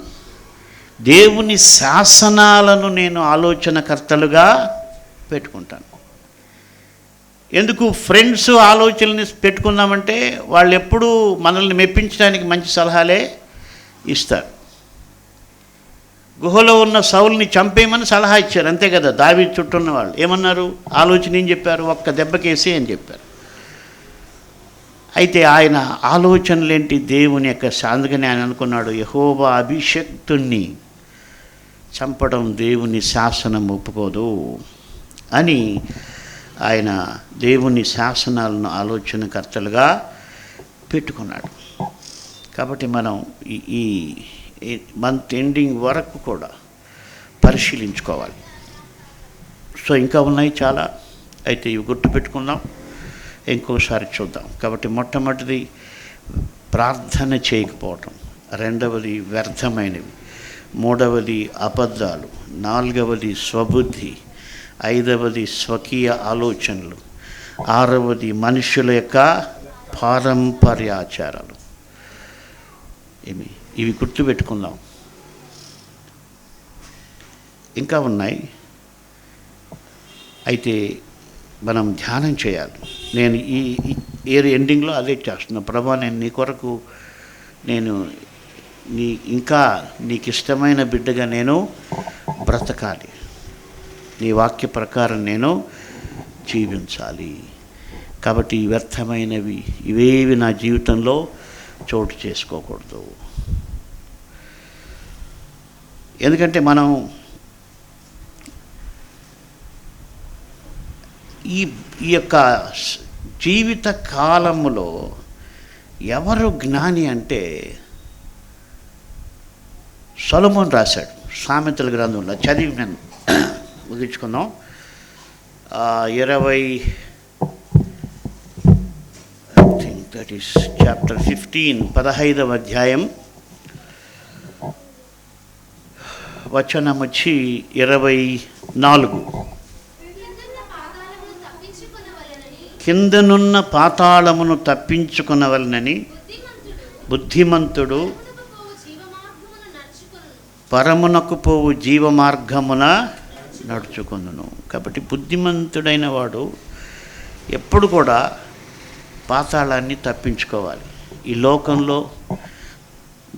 దేవుని శాసనాలను నేను ఆలోచనకర్తలుగా పెట్టుకుంటాను. ఎందుకు ఫ్రెండ్స్ ఆలోచనని పెట్టుకున్నామంటే వాళ్ళు ఎప్పుడూ మనల్ని మెప్పించడానికి మంచి సలహాలే ఇస్తారు. గుహలో ఉన్న సౌలుని చంపేయమని సలహా ఇచ్చారు, అంతే కదా. దావీదు చుట్టూ ఉన్న వాళ్ళు ఏమన్నారు, ఆలోచన ఏం చెప్పారు, ఒక్క దెబ్బకేసి అని చెప్పారు. అయితే ఆయన ఆలోచనలేంటి, దేవుని యొక్క అందుకని ఆయన అనుకున్నాడు, యెహోవా అభిషిక్తుణ్ణి చంపడం దేవుని శాసనం ఒప్పుకోదు అని ఆయన దేవుని శాసనాలను ఆలోచనకర్తలుగా పెట్టుకున్నాడు. కాబట్టి మనం ఈ మంత్ ఎండింగ్ వరకు కూడా పరిశీలించుకోవాలి. సో ఇంకా ఉన్నాయి చాలా, అయితే ఇవి గుర్తుపెట్టుకుందాం, ఇంకోసారి చూద్దాం. కాబట్టి మొట్టమొదటిది ప్రార్థన చేయకపోవటం, రెండవది వ్యర్థమైనవి, మూడవది అబద్ధాలు, నాలుగవది స్వబుద్ధి, ఐదవది స్వకీయ ఆలోచనలు, ఆరవది మనుషుల యొక్క పారంపర్యాచారాలు. ఇవి గుర్తుపెట్టుకుందాం. ఇంకా ఉన్నాయి, అయితే మనం ధ్యానం చేయాలి. నేను ఈ ఇయర్ ఎండింగ్లో అదే చేస్తున్నాను. ప్రభా, నేను నీ కొరకు నేను ఇంకా నీకు ఇష్టమైన బిడ్డగా నేను బ్రతకాలి, నీ వాక్య ప్రకారం నేను జీవించాలి. కాబట్టి వ్యర్థమైనవి ఇవేవి నా జీవితంలో చోటు చేసుకోకూడదు. ఎందుకంటే మనం ఈ యొక్క జీవిత కాలములో ఎవరు జ్ఞాని అంటే సొలొమోను రాశాడు సామెతల గ్రంథంలో. చదివి నేను ముగించుకుందాం. 15వ అధ్యాయం వచనం వచ్చి 24. కిందనున్న పాతాళమును తప్పించుకునవలనని బుద్ధిమంతుడు పరమునకు పోవు జీవమార్గమున నడుచుకొనును. కాబట్టి బుద్ధిమంతుడైన వాడు ఎప్పుడు కూడా పాతాళాన్ని తప్పించుకోవాలి. ఈ లోకంలో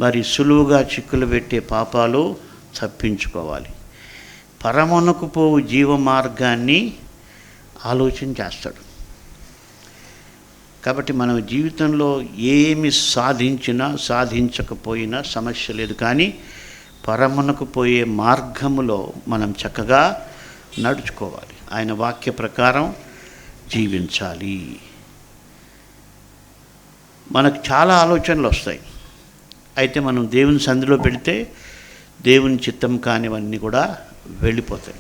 మరి సులువుగా చిక్కులు పెట్టే పాపాలు తప్పించుకోవాలి. పరమునకు పోవు జీవ మార్గాన్ని ఆలోచన చేస్తాడు. కాబట్టి మనం జీవితంలో ఏమి సాధించినా సాధించకపోయినా సమస్య లేదు, కానీ పరమునకు పోయే మార్గములో మనం చక్కగా నడుచుకోవాలి, ఆయన వాక్య ప్రకారం జీవించాలి. మనకు చాలా ఆలోచనలు వస్తాయి, అయితే మనం దేవుని సంధిలో పెడితే దేవుని చిత్తం కానివన్నీ కూడా వెళ్ళిపోతాయి.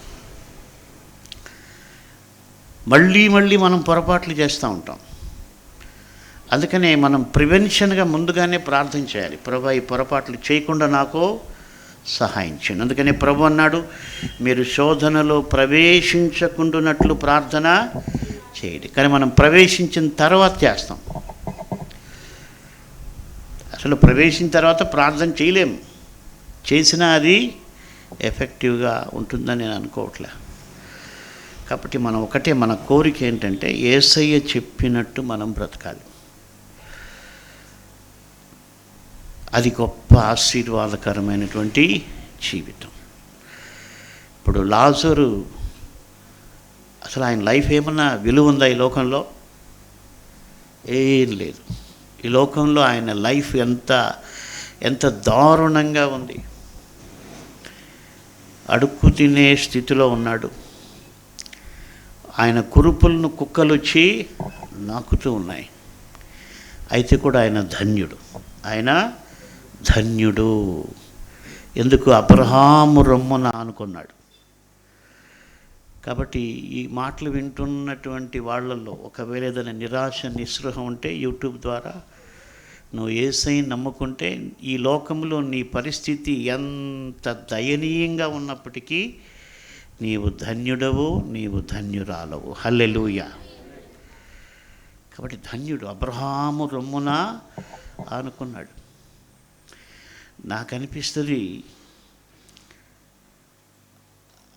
మళ్ళీ మళ్ళీ మనం పొరపాట్లు చేస్తూ ఉంటాం. అందుకనే మనం ప్రివెన్షన్గా ముందుగానే ప్రార్థన చేయాలి, ప్రభు ఈ పొరపాట్లు చేయకుండా నాకు సహాయం చేయండి. అందుకనే ప్రభు అన్నాడు, మీరు శోధనలో ప్రవేశించకుండానట్లు ప్రార్థన చేయండి. కానీ మనం ప్రవేశించిన తర్వాత చేస్తాం. అసలు ప్రవేశించిన తర్వాత ప్రార్థన చేయలేము, చేసినా అది ఎఫెక్టివ్గా ఉంటుందని నేను అనుకోవట్లే. కాబట్టి మనం ఒకటే, మన కోరిక ఏంటంటే యేసయ్య చెప్పినట్టు మనం బ్రతకాలి. అది గొప్ప ఆశీర్వాదకరమైనటువంటి జీవితం. ఇప్పుడు లాజరు అసలు ఆయన లైఫ్ ఏమన్నా విలువ ఉందా ఈ లోకంలో? ఏం లేదు. ఈ లోకంలో ఆయన లైఫ్ ఎంత దారుణంగా ఉంది. అడుక్కు తినే స్థితిలో ఉన్నాడు. ఆయన కురుపులను కుక్కలు వచ్చి నాకుతూ ఉన్నాయి. అయితే కూడా ఆయన ధన్యుడు. ఆయన ధన్యుడు. ఎందుకు? అబ్రహాము రొమ్మున ఆనుకున్నాడు. కాబట్టి ఈ మాటలు వింటున్నటువంటి వాళ్ళల్లో ఒకవేళ ఏదైనా నిరాశ నిస్పృహ ఉంటే యూట్యూబ్ ద్వారా నువ్వు యేసయ్యని నమ్ముకుంటే ఈ లోకంలో నీ పరిస్థితి ఎంత దయనీయంగా ఉన్నప్పటికీ నీవు ధన్యుడవు, నీవు ధన్యురాలవు. హల్లెలూయా. కాబట్టి ధన్యుడు అబ్రహాము రొమ్మున ఆనుకున్నాడు. నాకు అనిపిస్తుంది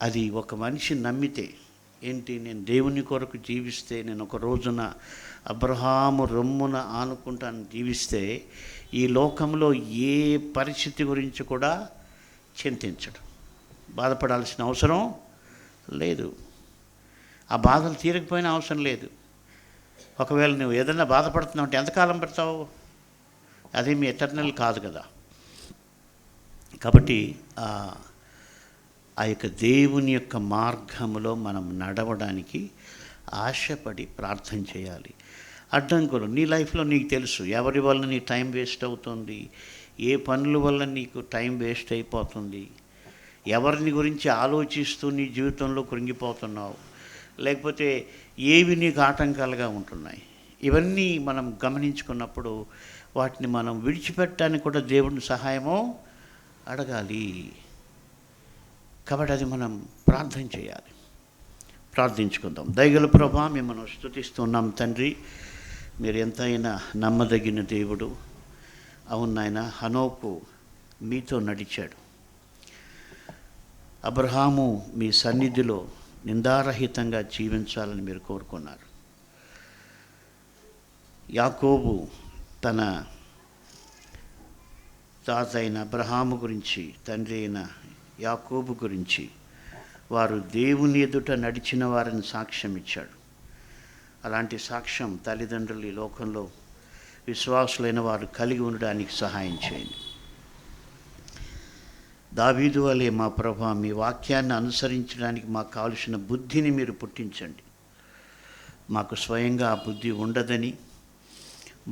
అది ఒక మనిషి నమ్మితే ఏంటి, నేను దేవుని కొరకు జీవిస్తే, నేను ఒక రోజున అబ్రహాము రొమ్మున ఆనుకుంటాను జీవిస్తే ఈ లోకంలో ఏ పరిస్థితి గురించి కూడా చింతించడు, బాధపడాల్సిన అవసరం లేదు. ఆ బాధలు తీరకపోయినా అవసరం లేదు. ఒకవేళ నువ్వు ఏదైనా బాధపడుతున్నావు అంటే ఎంతకాలం పెడతావు? అది మీ ఎటర్నల్ కాదు కదా. కాబట్టి ఆ యొక్క దేవుని యొక్క మార్గంలో మనం నడవడానికి ఆశపడి ప్రార్థన చేయాలి. అడ్డంకులు నీ లైఫ్లో నీకు తెలుసు, ఎవరి వల్ల నీ టైం వేస్ట్ అవుతుంది, ఏ పనుల వల్ల నీకు టైం వేస్ట్ అయిపోతుంది, ఎవరిని గురించి ఆలోచిస్తూ నీ జీవితంలో కృంగిపోతున్నావు, లేకపోతే ఏవి నీకు ఆటంకాలుగా ఉంటున్నాయి. ఇవన్నీ మనం గమనించుకున్నప్పుడు వాటిని మనం విడిచిపెట్టడానికి కూడా దేవుని సహాయము అడగాలి. కాబట్టి అది మనం ప్రార్థన చేయాలి. ప్రార్థించుకుందాం. దయగల ప్రభువా, మిమ్మల్ని స్తుతిస్తున్నాం తండ్రి. మీరు ఎంతైనా నమ్మదగిన దేవుడు. అవును నాయన, హనోకు మీతో నడిచాడు. అబ్రహాము మీ సన్నిధిలో నిందారహితంగా జీవించాలని మీరు కోరుకున్నారు. యాకోబు తన తాత అయిన అబ్రహాము గురించి, తండ్రి అయిన యాకోబు గురించి, వారు దేవుని ఎదుట నడిచిన వారిని సాక్ష్యం ఇచ్చాడు. అలాంటి సాక్ష్యం తల్లిదండ్రులు ఈ లోకంలో విశ్వాసులైన వారు కలిగి ఉండడానికి సహాయం చేయండి. దావీదు వలె మా ప్రభువా, మీ వాక్యాన్ని అనుసరించడానికి మాకు కావలసిన బుద్ధిని మీరు పుట్టించండి. మాకు స్వయంగా ఆ బుద్ధి ఉండదని,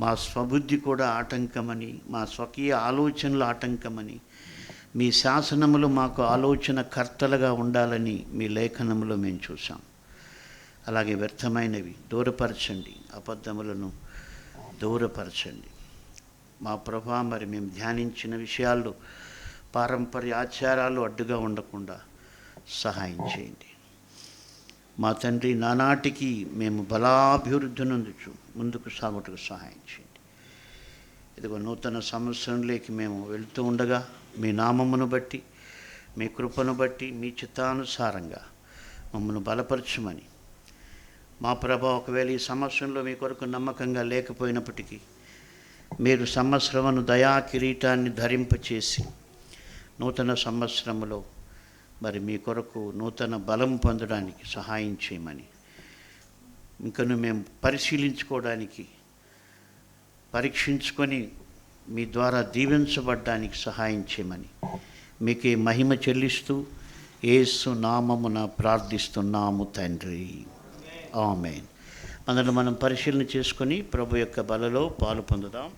మా స్వబుద్ధి కూడా ఆటంకమని, మా స్వకీయ ఆలోచనలు ఆటంకమని, మీ శాసనములు మాకు ఆలోచన కర్తలుగా ఉండాలని మీ లేఖనములో మేము చూసాం. అలాగే వ్యర్థమైనవి దూరపరచండి, అబద్ధములను దూరపరచండి. మా ప్రభువా, మరి మేము ధ్యానించిన విషయాల్లో పారంపర్య ఆచారాలు అడ్డుగా ఉండకుండా సహాయం చేయండి. మా తండ్రి, నానాటికి మేము బలాభివృద్ధి నందుచు ముందుకు సాగుటకు సహాయం చేయండి. ఇదిగో నూతన సంవత్సరంలోకి మేము వెళుతూ ఉండగా మీ నామమును బట్టి, మీ కృపను బట్టి, మీ చిత్తానుసారంగా మమ్మల్ని బలపరచమని, మా ప్రభా, ఒకవేళ ఈ సంవత్సరంలో మీ కొరకు నమ్మకంగా లేకపోయినప్పటికీ మీరు సంవత్సరమును దయా కిరీటాన్ని ధరింపచేసి నూతన సంవత్సరములో మరి మీ కొరకు నూతన బలం పొందడానికి సహాయం చేయమని, ఇంకను మేము పరిశీలించుకోవడానికి, పరీక్షించుకొని మీ ద్వారా దీవించబడ్డానికి సహాయం చేయమని మీకే మహిమ చెల్లిస్తూ యేసు నామమున ప్రార్థిస్తున్నాము తండ్రి. ఆమేన్. అందులో మనం పరిశీలన చేసుకొని ప్రభు యొక్క బలలో పాలు పొందుదాం.